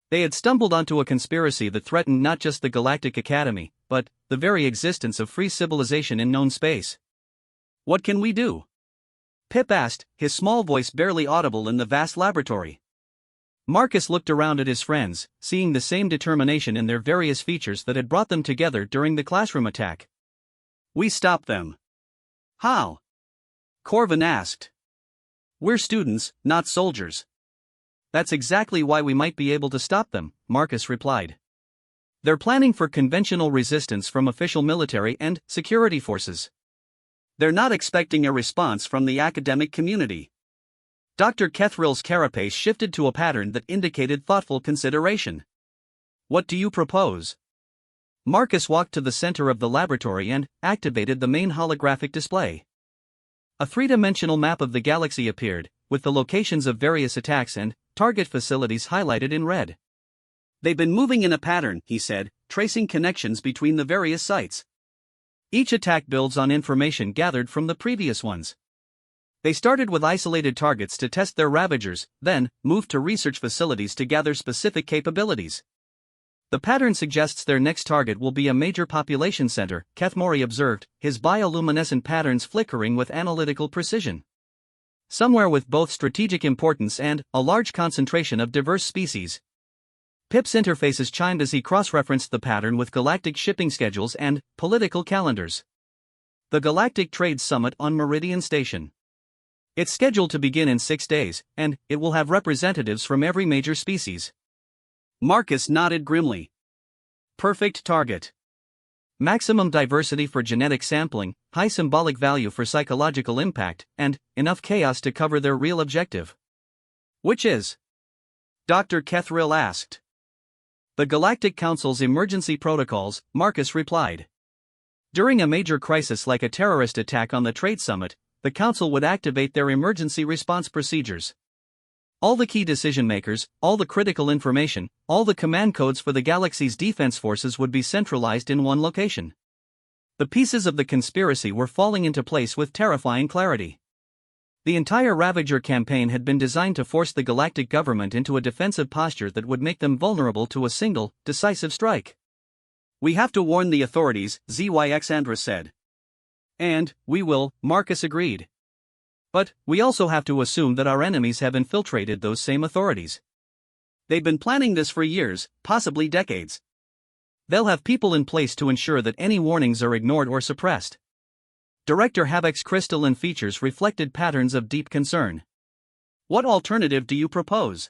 They had stumbled onto a conspiracy that threatened not just the Galactic Academy, but the very existence of free civilization in known space. What can we do? Pip asked, his small voice barely audible in the vast laboratory. Marcus looked around at his friends, seeing the same determination in their various features that had brought them together during the classroom attack. We stop them. How? Corvin asked. We're students, not soldiers. That's exactly why we might be able to stop them, Marcus replied. They're planning for conventional resistance from official military and security forces. They're not expecting a response from the academic community. Dr. Kethrill's carapace shifted to a pattern that indicated thoughtful consideration. What do you propose? Marcus walked to the center of the laboratory and activated the main holographic display. A three-dimensional map of the galaxy appeared, with the locations of various attacks and target facilities highlighted in red. They've been moving in a pattern, he said, tracing connections between the various sites. Each attack builds on information gathered from the previous ones. They started with isolated targets to test their ravagers, then moved to research facilities to gather specific capabilities. The pattern suggests their next target will be a major population center, Kethmori observed, his bioluminescent patterns flickering with analytical precision. Somewhere with both strategic importance and a large concentration of diverse species. Pip's interfaces chimed as he cross-referenced the pattern with galactic shipping schedules and political calendars. The Galactic Trade Summit on Meridian Station. It's scheduled to begin in 6 days, and it will have representatives from every major species. Marcus nodded grimly. Perfect target. Maximum diversity for genetic sampling, high symbolic value for psychological impact, and enough chaos to cover their real objective. Which is? Dr. Kethrill asked. The Galactic Council's emergency protocols, Marcus replied. During a major crisis like a terrorist attack on the Trade Summit, the Council would activate their emergency response procedures. All the key decision-makers, all the critical information, all the command codes for the galaxy's defense forces would be centralized in one location. The pieces of the conspiracy were falling into place with terrifying clarity. The entire Ravager campaign had been designed to force the galactic government into a defensive posture that would make them vulnerable to a single, decisive strike. We have to warn the authorities, Zyxandra said. And we will, Marcus agreed. But we also have to assume that our enemies have infiltrated those same authorities. They've been planning this for years, possibly decades. They'll have people in place to ensure that any warnings are ignored or suppressed. Director Havok's crystalline features reflected patterns of deep concern. What alternative do you propose?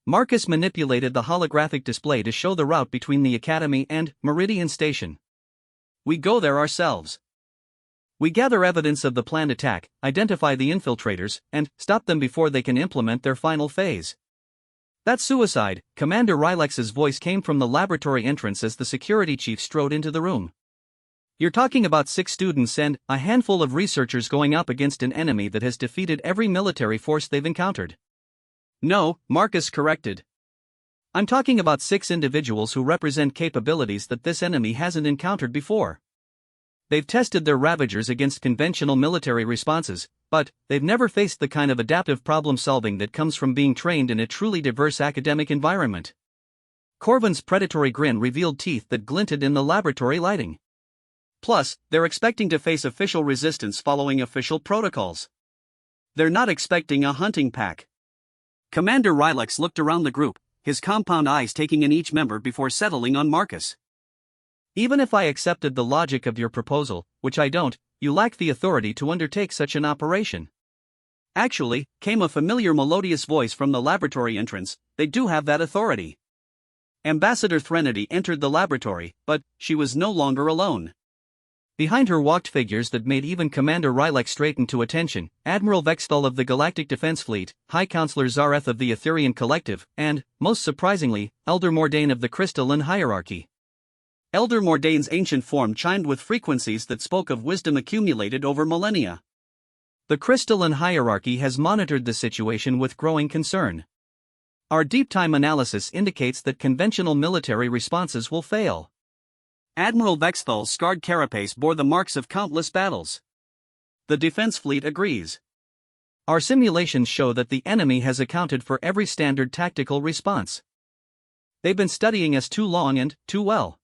Marcus manipulated the holographic display to show the route between the Academy and Meridian Station. We go there ourselves. We gather evidence of the planned attack, identify the infiltrators, and stop them before they can implement their final phase. That's suicide, Commander Rylex's voice came from the laboratory entrance as the security chief strode into the room. You're talking about 6 students and a handful of researchers going up against an enemy that has defeated every military force they've encountered. No, Marcus corrected. I'm talking about 6 individuals who represent capabilities that this enemy hasn't encountered before. They've tested their Ravagers against conventional military responses, but they've never faced the kind of adaptive problem-solving that comes from being trained in a truly diverse academic environment. Corvin's predatory grin revealed teeth that glinted in the laboratory lighting. Plus, they're expecting to face official resistance following official protocols. They're not expecting a hunting pack. Commander Rylex looked around the group, his compound eyes taking in each member before settling on Marcus. Even if I accepted the logic of your proposal, which I don't, you lack the authority to undertake such an operation. Actually, came a familiar melodious voice from the laboratory entrance, they do have that authority. Ambassador Threnody entered the laboratory, but she was no longer alone. Behind her walked figures that made even Commander Rylex straighten to attention, Admiral Vexthal of the Galactic Defense Fleet, High Counselor Zareth of the Etherian Collective, and, most surprisingly, Elder Mordain of the Crystalline Hierarchy. Elder Mordain's ancient form chimed with frequencies that spoke of wisdom accumulated over millennia. The Crystalline Hierarchy has monitored the situation with growing concern. Our deep-time analysis indicates that conventional military responses will fail. Admiral Vexthal's scarred carapace bore the marks of countless battles. The Defense Fleet agrees. Our simulations show that the enemy has accounted for every standard tactical response. They've been studying us too long and too well.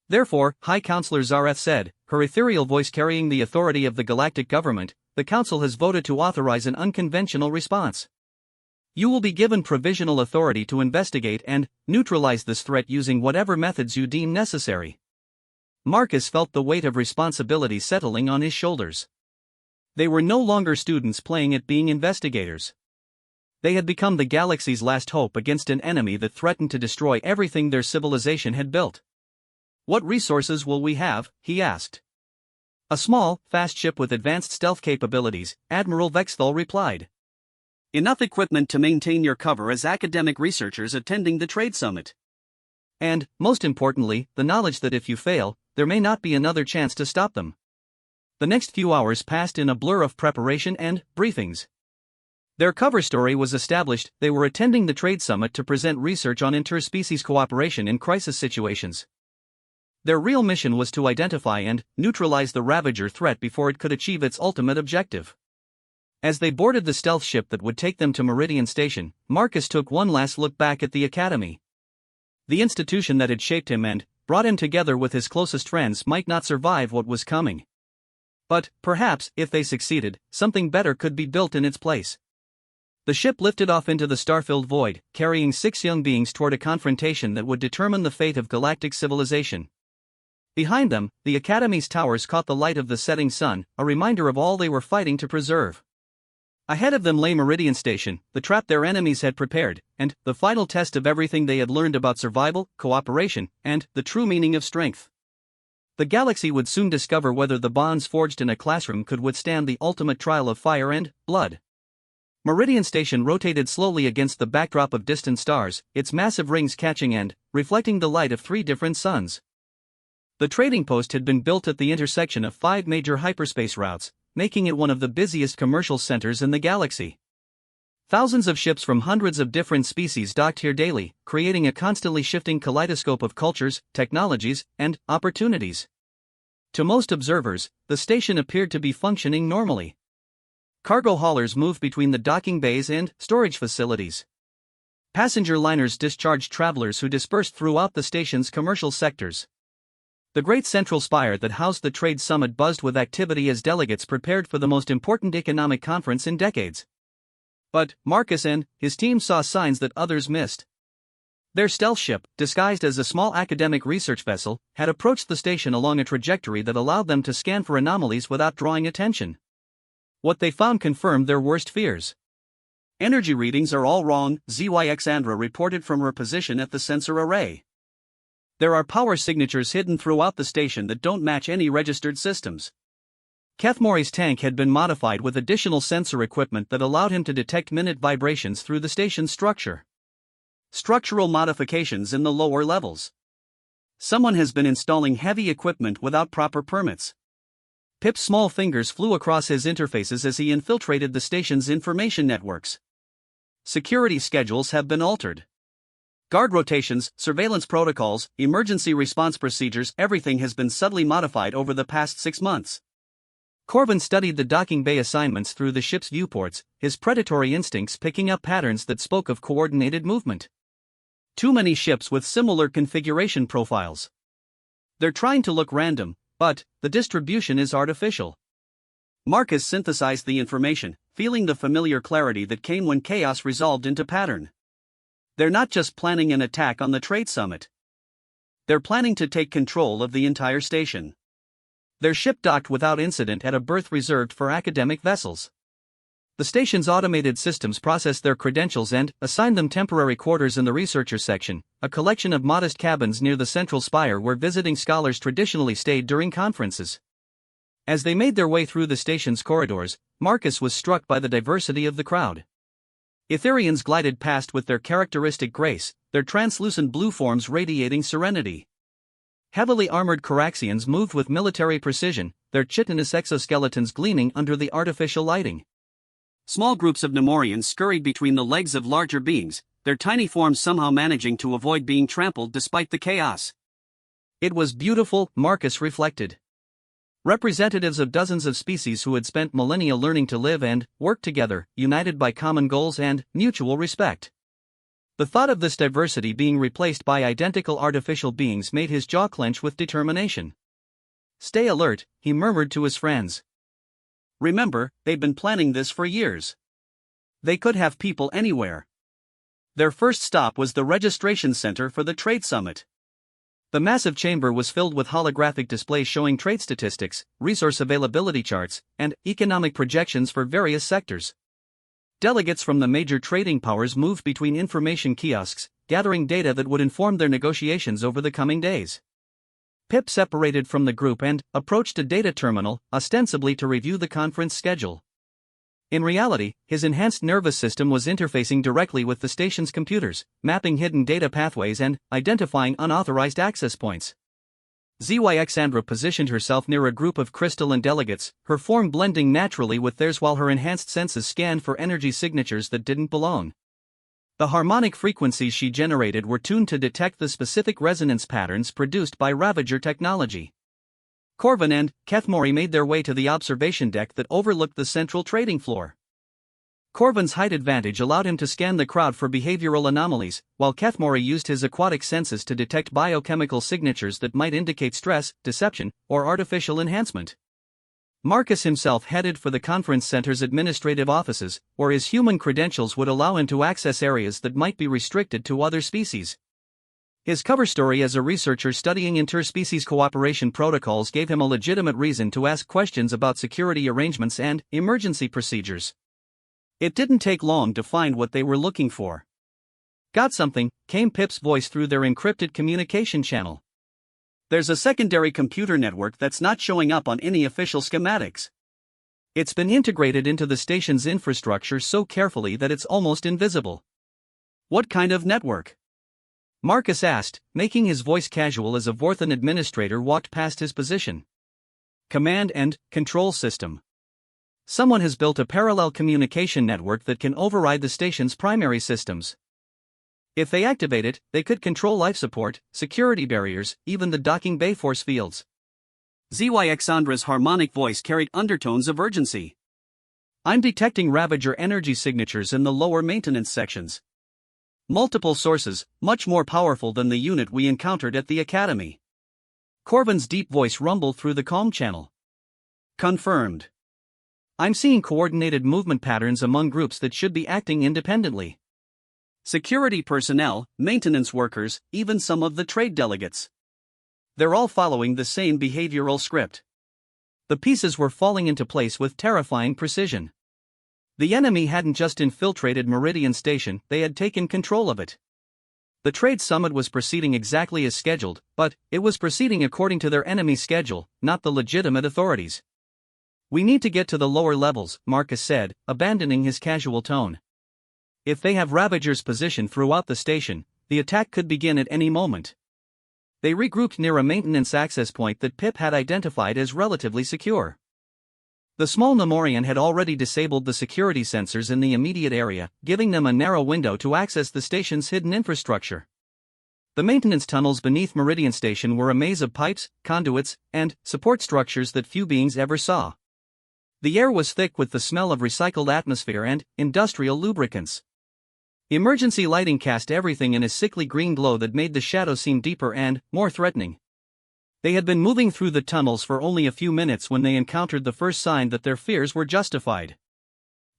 Therefore, High Counselor Zareth said, her ethereal voice carrying the authority of the galactic government, the Council has voted to authorize an unconventional response. You will be given provisional authority to investigate and neutralize this threat using whatever methods you deem necessary. Marcus felt the weight of responsibility settling on his shoulders. They were no longer students playing at being investigators. They had become the galaxy's last hope against an enemy that threatened to destroy everything their civilization had built. "What resources will we have?" he asked. "A small, fast ship with advanced stealth capabilities," Admiral Vexthal replied. "Enough equipment to maintain your cover as academic researchers attending the trade summit. And, most importantly, the knowledge that if you fail, there may not be another chance to stop them." The next few hours passed in a blur of preparation and briefings. Their cover story was established. They were attending the trade summit to present research on interspecies cooperation in crisis situations. Their real mission was to identify and neutralize the Ravager threat before it could achieve its ultimate objective. As they boarded the stealth ship that would take them to Meridian Station, Marcus took one last look back at the Academy. The institution that had shaped him and brought him together with his closest friends might not survive what was coming. But, perhaps, if they succeeded, something better could be built in its place. The ship lifted off into the star-filled void, carrying 6 young beings toward a confrontation that would determine the fate of galactic civilization. Behind them, the Academy's towers caught the light of the setting sun, a reminder of all they were fighting to preserve. Ahead of them lay Meridian Station, the trap their enemies had prepared, and the final test of everything they had learned about survival, cooperation, and the true meaning of strength. The galaxy would soon discover whether the bonds forged in a classroom could withstand the ultimate trial of fire and blood. Meridian Station rotated slowly against the backdrop of distant stars, its massive rings catching and reflecting the light of 3 different suns. The trading post had been built at the intersection of 5 major hyperspace routes, making it one of the busiest commercial centers in the galaxy. Thousands of ships from hundreds of different species docked here daily, creating a constantly shifting kaleidoscope of cultures, technologies, and opportunities. To most observers, the station appeared to be functioning normally. Cargo haulers moved between the docking bays and storage facilities. Passenger liners discharged travelers who dispersed throughout the station's commercial sectors. The great central spire that housed the trade summit buzzed with activity as delegates prepared for the most important economic conference in decades. But Marcus and his team saw signs that others missed. Their stealth ship, disguised as a small academic research vessel, had approached the station along a trajectory that allowed them to scan for anomalies without drawing attention. What they found confirmed their worst fears. "Energy readings are all wrong," Zyxandra reported from her position at the sensor array. "There are power signatures hidden throughout the station that don't match any registered systems." Kethmori's tank had been modified with additional sensor equipment that allowed him to detect minute vibrations through the station's structure. "Structural modifications in the lower levels. Someone has been installing heavy equipment without proper permits." Pip's small fingers flew across his interfaces as he infiltrated the station's information networks. "Security schedules have been altered. Guard rotations, surveillance protocols, emergency response procedures, everything has been subtly modified over the past 6 months." Corvin studied the docking bay assignments through the ship's viewports, his predatory instincts picking up patterns that spoke of coordinated movement. Too many ships with similar configuration profiles. They're trying to look random, but the distribution is artificial. Marcus synthesized the information, feeling the familiar clarity that came when chaos resolved into pattern. They're not just planning an attack on the trade summit. They're planning to take control of the entire station. Their ship docked without incident at a berth reserved for academic vessels. The station's automated systems processed their credentials and assigned them temporary quarters in the researcher section, a collection of modest cabins near the central spire where visiting scholars traditionally stayed during conferences. As they made their way through the station's corridors, Marcus was struck by the diversity of the crowd. Etherians glided past with their characteristic grace, their translucent blue forms radiating serenity. Heavily armored Coraxians moved with military precision, their chitinous exoskeletons gleaming under the artificial lighting. Small groups of Nemorians scurried between the legs of larger beings, their tiny forms somehow managing to avoid being trampled despite the chaos. It was beautiful, Marcus reflected. Representatives of dozens of species who had spent millennia learning to live and work together, united by common goals and mutual respect. The thought of this diversity being replaced by identical artificial beings made his jaw clench with determination. "Stay alert," he murmured to his friends. "Remember, they've been planning this for years. They could have people anywhere." Their first stop was the registration center for the trade summit. The massive chamber was filled with holographic displays showing trade statistics, resource availability charts, and economic projections for various sectors. Delegates from the major trading powers moved between information kiosks, gathering data that would inform their negotiations over the coming days. Pip separated from the group and approached a data terminal, ostensibly to review the conference schedule. In reality, his enhanced nervous system was interfacing directly with the station's computers, mapping hidden data pathways and identifying unauthorized access points. ZYXandra positioned herself near a group of crystalline delegates, her form blending naturally with theirs while her enhanced senses scanned for energy signatures that didn't belong. The harmonic frequencies she generated were tuned to detect the specific resonance patterns produced by Ravager technology. Corvin and Kethmori made their way to the observation deck that overlooked the central trading floor. Corvin's height advantage allowed him to scan the crowd for behavioral anomalies, while Kethmori used his aquatic senses to detect biochemical signatures that might indicate stress, deception, or artificial enhancement. Marcus himself headed for the conference center's administrative offices, where his human credentials would allow him to access areas that might be restricted to other species. His cover story as a researcher studying interspecies cooperation protocols gave him a legitimate reason to ask questions about security arrangements and emergency procedures. It didn't take long to find what they were looking for. "Got something," came Pip's voice through their encrypted communication channel. "There's a secondary computer network that's not showing up on any official schematics. It's been integrated into the station's infrastructure so carefully that it's almost invisible." "What kind of network?" Marcus asked, making his voice casual as a Vorthan administrator walked past his position. "Command and control system. Someone has built a parallel communication network that can override the station's primary systems. If they activate it, they could control life support, security barriers, even the docking bay force fields." ZYXandra's harmonic voice carried undertones of urgency. "I'm detecting Ravager energy signatures in the lower maintenance sections. Multiple sources, much more powerful than the unit we encountered at the Academy." Corvin's deep voice rumbled through the comm channel. "Confirmed. I'm seeing coordinated movement patterns among groups that should be acting independently. Security personnel, maintenance workers, even some of the trade delegates. They're all following the same behavioral script." The pieces were falling into place with terrifying precision. The enemy hadn't just infiltrated Meridian Station, they had taken control of it. The trade summit was proceeding exactly as scheduled, but it was proceeding according to their enemy's schedule, not the legitimate authorities. "We need to get to the lower levels," Marcus said, abandoning his casual tone. "If they have Ravagers positioned throughout the station, the attack could begin at any moment." They regrouped near a maintenance access point that Pip had identified as relatively secure. The small Nemorian had already disabled the security sensors in the immediate area, giving them a narrow window to access the station's hidden infrastructure. The maintenance tunnels beneath Meridian Station were a maze of pipes, conduits, and support structures that few beings ever saw. The air was thick with the smell of recycled atmosphere and industrial lubricants. Emergency lighting cast everything in a sickly green glow that made the shadow seem deeper and more threatening. They had been moving through the tunnels for only a few minutes when they encountered the first sign that their fears were justified.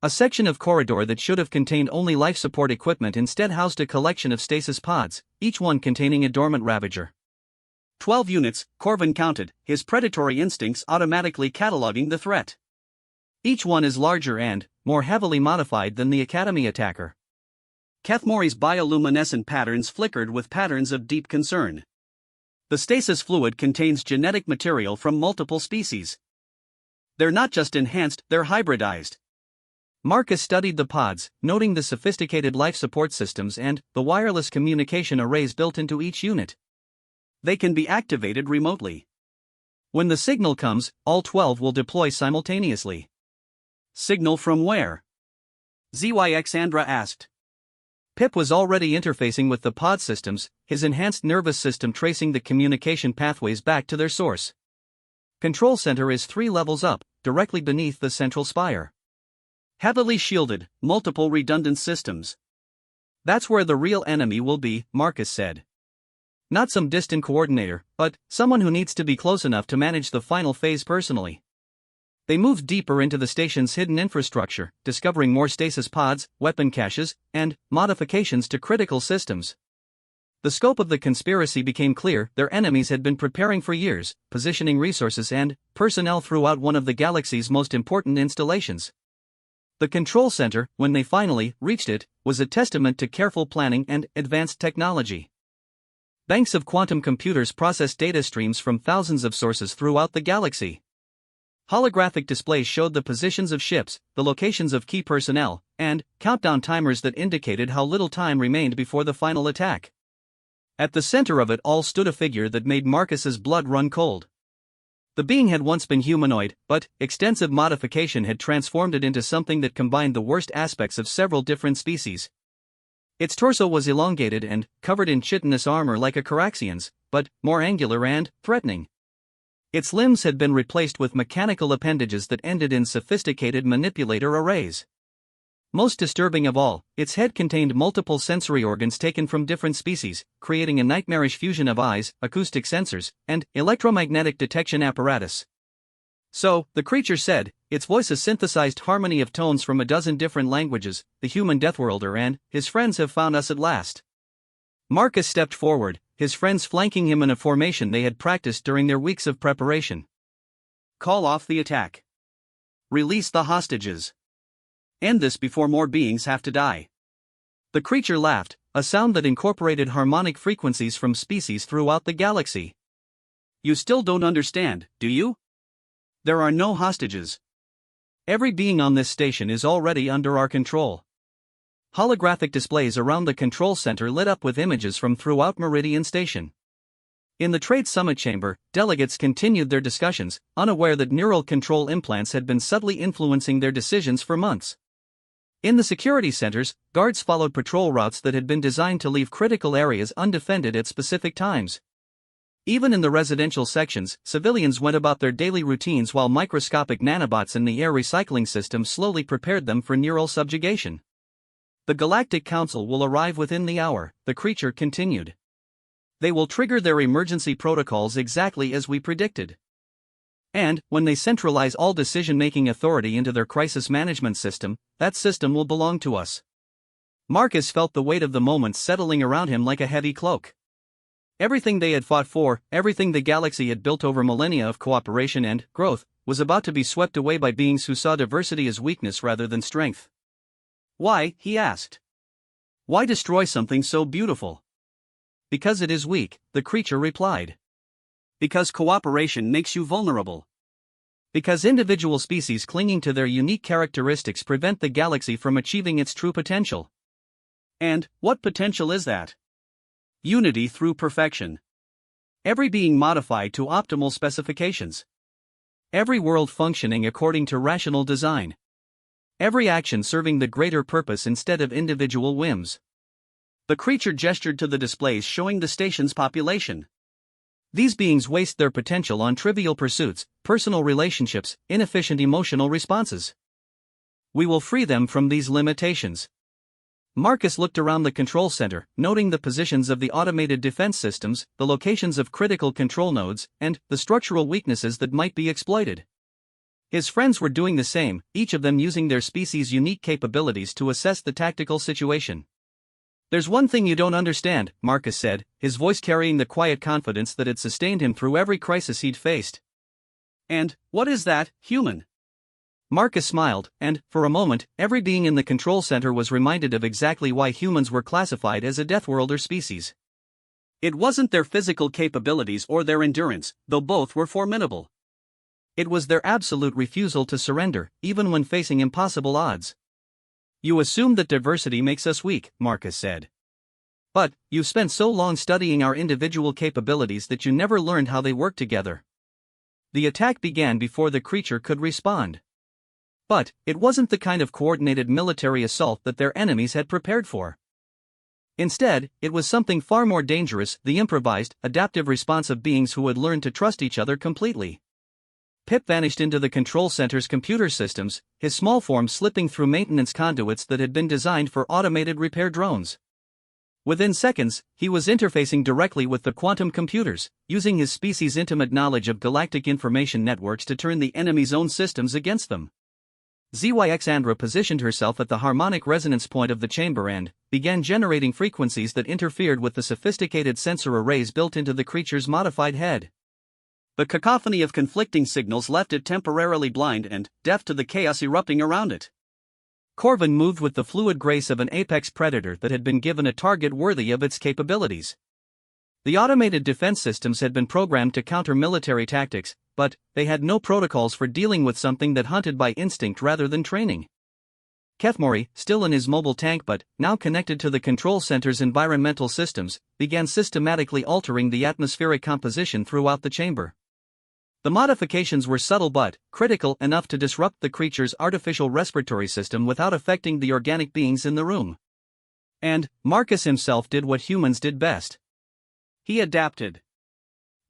A section of corridor that should have contained only life support equipment instead housed a collection of stasis pods, each one containing a dormant Ravager. 12 units, Corvin counted, his predatory instincts automatically cataloging the threat. Each one is larger and more heavily modified than the Academy attacker. Kethmori's bioluminescent patterns flickered with patterns of deep concern. The stasis fluid contains genetic material from multiple species. They're not just enhanced, they're hybridized. Marcus studied the pods, noting the sophisticated life support systems and the wireless communication arrays built into each unit. They can be activated remotely. When the signal comes, all 12 will deploy simultaneously. "Signal from where?" ZYXandra asked. Pip was already interfacing with the pod systems, his enhanced nervous system tracing the communication pathways back to their source. Control center is 3 levels up, directly beneath the central spire. Heavily shielded, multiple redundant systems. "That's where the real enemy will be," Marcus said. "Not some distant coordinator, but someone who needs to be close enough to manage the final phase personally." They moved deeper into the station's hidden infrastructure, discovering more stasis pods, weapon caches, and modifications to critical systems. The scope of the conspiracy became clear. Their enemies had been preparing for years, positioning resources and personnel throughout one of the galaxy's most important installations. The control center, when they finally reached it, was a testament to careful planning and advanced technology. Banks of quantum computers processed data streams from thousands of sources throughout the galaxy. Holographic displays showed the positions of ships, the locations of key personnel, and countdown timers that indicated how little time remained before the final attack. At the center of it all stood a figure that made Marcus's blood run cold. The being had once been humanoid, but extensive modification had transformed it into something that combined the worst aspects of several different species. Its torso was elongated and covered in chitinous armor like a Caraxian's, but more angular and threatening. Its limbs had been replaced with mechanical appendages that ended in sophisticated manipulator arrays. Most disturbing of all, its head contained multiple sensory organs taken from different species, creating a nightmarish fusion of eyes, acoustic sensors, and electromagnetic detection apparatus. So, the creature said, its voice a synthesized harmony of tones from a dozen different languages. The human Deathworlder and his friends have found us at last. Marcus stepped forward, his friends flanking him in a formation they had practiced during their weeks of preparation. Call off the attack. Release the hostages. End this before more beings have to die. The creature laughed, a sound that incorporated harmonic frequencies from species throughout the galaxy. You still don't understand, do you? There are no hostages. Every being on this station is already under our control. Holographic displays around the control center lit up with images from throughout Meridian Station. In the Trade Summit chamber, delegates continued their discussions, unaware that neural control implants had been subtly influencing their decisions for months. In the security centers, guards followed patrol routes that had been designed to leave critical areas undefended at specific times. Even in the residential sections, civilians went about their daily routines while microscopic nanobots in the air recycling system slowly prepared them for neural subjugation. The Galactic Council will arrive within the hour, the creature continued. They will trigger their emergency protocols exactly as we predicted. And, when they centralize all decision-making authority into their crisis management system, that system will belong to us. Marcus felt the weight of the moment settling around him like a heavy cloak. Everything they had fought for, everything the galaxy had built over millennia of cooperation and growth, was about to be swept away by beings who saw diversity as weakness rather than strength. Why, he asked. Why destroy something so beautiful? Because it is weak, the creature replied. Because cooperation makes you vulnerable. Because individual species clinging to their unique characteristics prevent the galaxy from achieving its true potential. And what potential is that? Unity through perfection. Every being modified to optimal specifications. Every world functioning according to rational design. Every action serving the greater purpose instead of individual whims. The creature gestured to the displays showing the station's population. These beings waste their potential on trivial pursuits, personal relationships, inefficient emotional responses. We will free them from these limitations. Marcus looked around the control center, noting the positions of the automated defense systems, the locations of critical control nodes, and the structural weaknesses that might be exploited. His friends were doing the same, each of them using their species' unique capabilities to assess the tactical situation. There's one thing you don't understand, Marcus said, his voice carrying the quiet confidence that had sustained him through every crisis he'd faced. And, what is that, human? Marcus smiled, and, for a moment, every being in the control center was reminded of exactly why humans were classified as a Deathworlder species. It wasn't their physical capabilities or their endurance, though both were formidable. It was their absolute refusal to surrender, even when facing impossible odds. You assume that diversity makes us weak, Marcus said. But, you've spent so long studying our individual capabilities that you never learned how they work together. The attack began before the creature could respond. But, it wasn't the kind of coordinated military assault that their enemies had prepared for. Instead, it was something far more dangerous, the improvised, adaptive response of beings who had learned to trust each other completely. Pip vanished into the control center's computer systems, his small form slipping through maintenance conduits that had been designed for automated repair drones. Within seconds, he was interfacing directly with the quantum computers, using his species' intimate knowledge of galactic information networks to turn the enemy's own systems against them. ZYXandra positioned herself at the harmonic resonance point of the chamber and began generating frequencies that interfered with the sophisticated sensor arrays built into the creature's modified head. The cacophony of conflicting signals left it temporarily blind and deaf to the chaos erupting around it. Corvin moved with the fluid grace of an apex predator that had been given a target worthy of its capabilities. The automated defense systems had been programmed to counter military tactics, but they had no protocols for dealing with something that hunted by instinct rather than training. Kethmori, still in his mobile tank but now connected to the control center's environmental systems, began systematically altering the atmospheric composition throughout the chamber. The modifications were subtle but critical enough to disrupt the creature's artificial respiratory system without affecting the organic beings in the room. And Marcus himself did what humans did best. He adapted.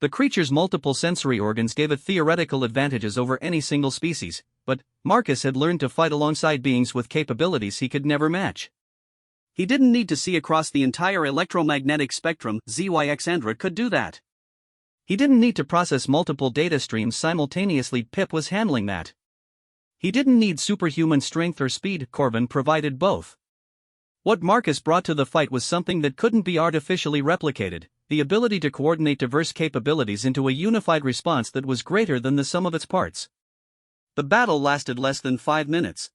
The creature's multiple sensory organs gave it theoretical advantages over any single species, but Marcus had learned to fight alongside beings with capabilities he could never match. He didn't need to see across the entire electromagnetic spectrum. ZYXandra could do that. He didn't need to process multiple data streams simultaneously. Pip was handling that. He didn't need superhuman strength or speed. Corvin provided both. What Marcus brought to the fight was something that couldn't be artificially replicated, the ability to coordinate diverse capabilities into a unified response that was greater than the sum of its parts. The battle lasted less than 5 minutes.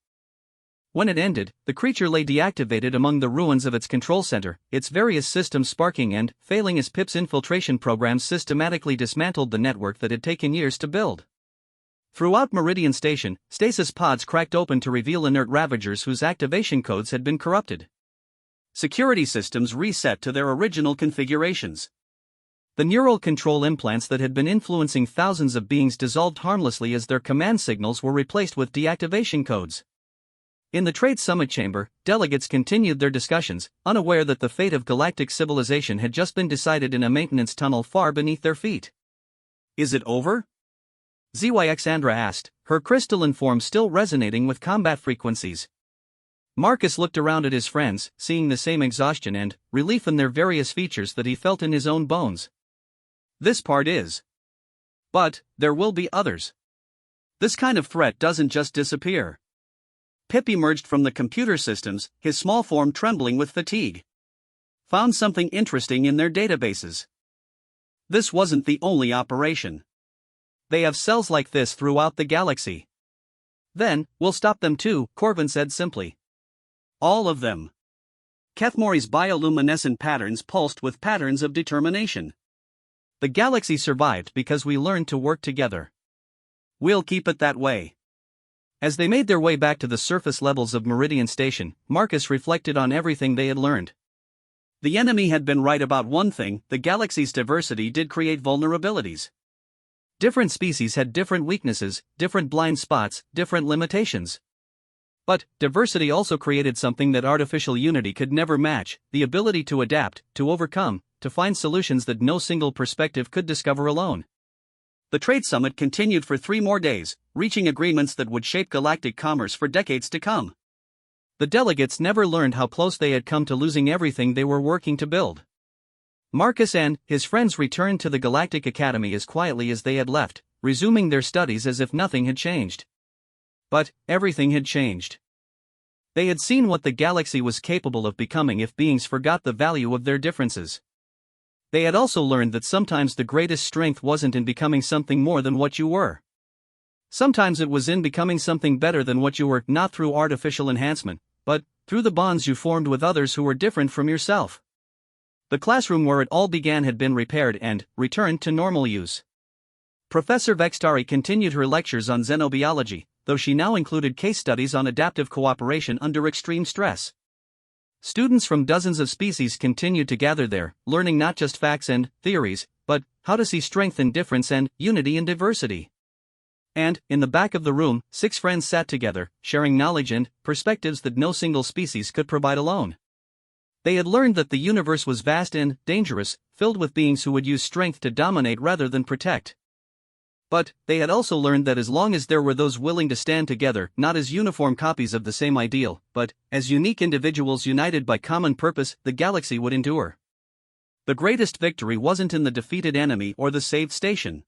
When it ended, the creature lay deactivated among the ruins of its control center, its various systems sparking and failing as Pip's infiltration programs systematically dismantled the network that had taken years to build. Throughout Meridian Station, stasis pods cracked open to reveal inert ravagers whose activation codes had been corrupted. Security systems reset to their original configurations. The neural control implants that had been influencing thousands of beings dissolved harmlessly as their command signals were replaced with deactivation codes. In the Trade Summit chamber, delegates continued their discussions, unaware that the fate of galactic civilization had just been decided in a maintenance tunnel far beneath their feet. Is it over? ZYXandra asked, her crystalline form still resonating with combat frequencies. Marcus looked around at his friends, seeing the same exhaustion and relief in their various features that he felt in his own bones. This part is. But there will be others. This kind of threat doesn't just disappear. Pip emerged from the computer systems, his small form trembling with fatigue. Found something interesting in their databases. This wasn't the only operation. They have cells like this throughout the galaxy. Then, we'll stop them too, Corvin said simply. All of them. Kethmori's bioluminescent patterns pulsed with patterns of determination. The galaxy survived because we learned to work together. We'll keep it that way. As they made their way back to the surface levels of Meridian Station, Marcus reflected on everything they had learned. The enemy had been right about one thing: the galaxy's diversity did create vulnerabilities. Different species had different weaknesses, different blind spots, different limitations. But diversity also created something that artificial unity could never match: the ability to adapt, to overcome, to find solutions that no single perspective could discover alone. The Trade Summit continued for 3 more days, reaching agreements that would shape galactic commerce for decades to come. The delegates never learned how close they had come to losing everything they were working to build. Marcus and his friends returned to the Galactic Academy as quietly as they had left, resuming their studies as if nothing had changed. But everything had changed. They had seen what the galaxy was capable of becoming if beings forgot the value of their differences. They had also learned that sometimes the greatest strength wasn't in becoming something more than what you were. Sometimes it was in becoming something better than what you were, not through artificial enhancement, but through the bonds you formed with others who were different from yourself. The classroom where it all began had been repaired and returned to normal use. Professor Vextari continued her lectures on xenobiology, though she now included case studies on adaptive cooperation under extreme stress. Students from dozens of species continued to gather there, learning not just facts and theories, but how to see strength in difference and unity in diversity. And, in the back of the room, 6 friends sat together, sharing knowledge and perspectives that no single species could provide alone. They had learned that the universe was vast and dangerous, filled with beings who would use strength to dominate rather than protect. But they had also learned that as long as there were those willing to stand together, not as uniform copies of the same ideal, but as unique individuals united by common purpose, the galaxy would endure. The greatest victory wasn't in the defeated enemy or the saved station.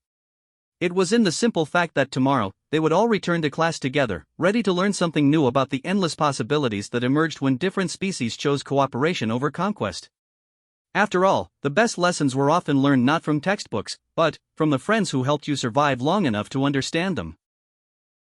It was in the simple fact that tomorrow, they would all return to class together, ready to learn something new about the endless possibilities that emerged when different species chose cooperation over conquest. After all, the best lessons were often learned not from textbooks, but from the friends who helped you survive long enough to understand them.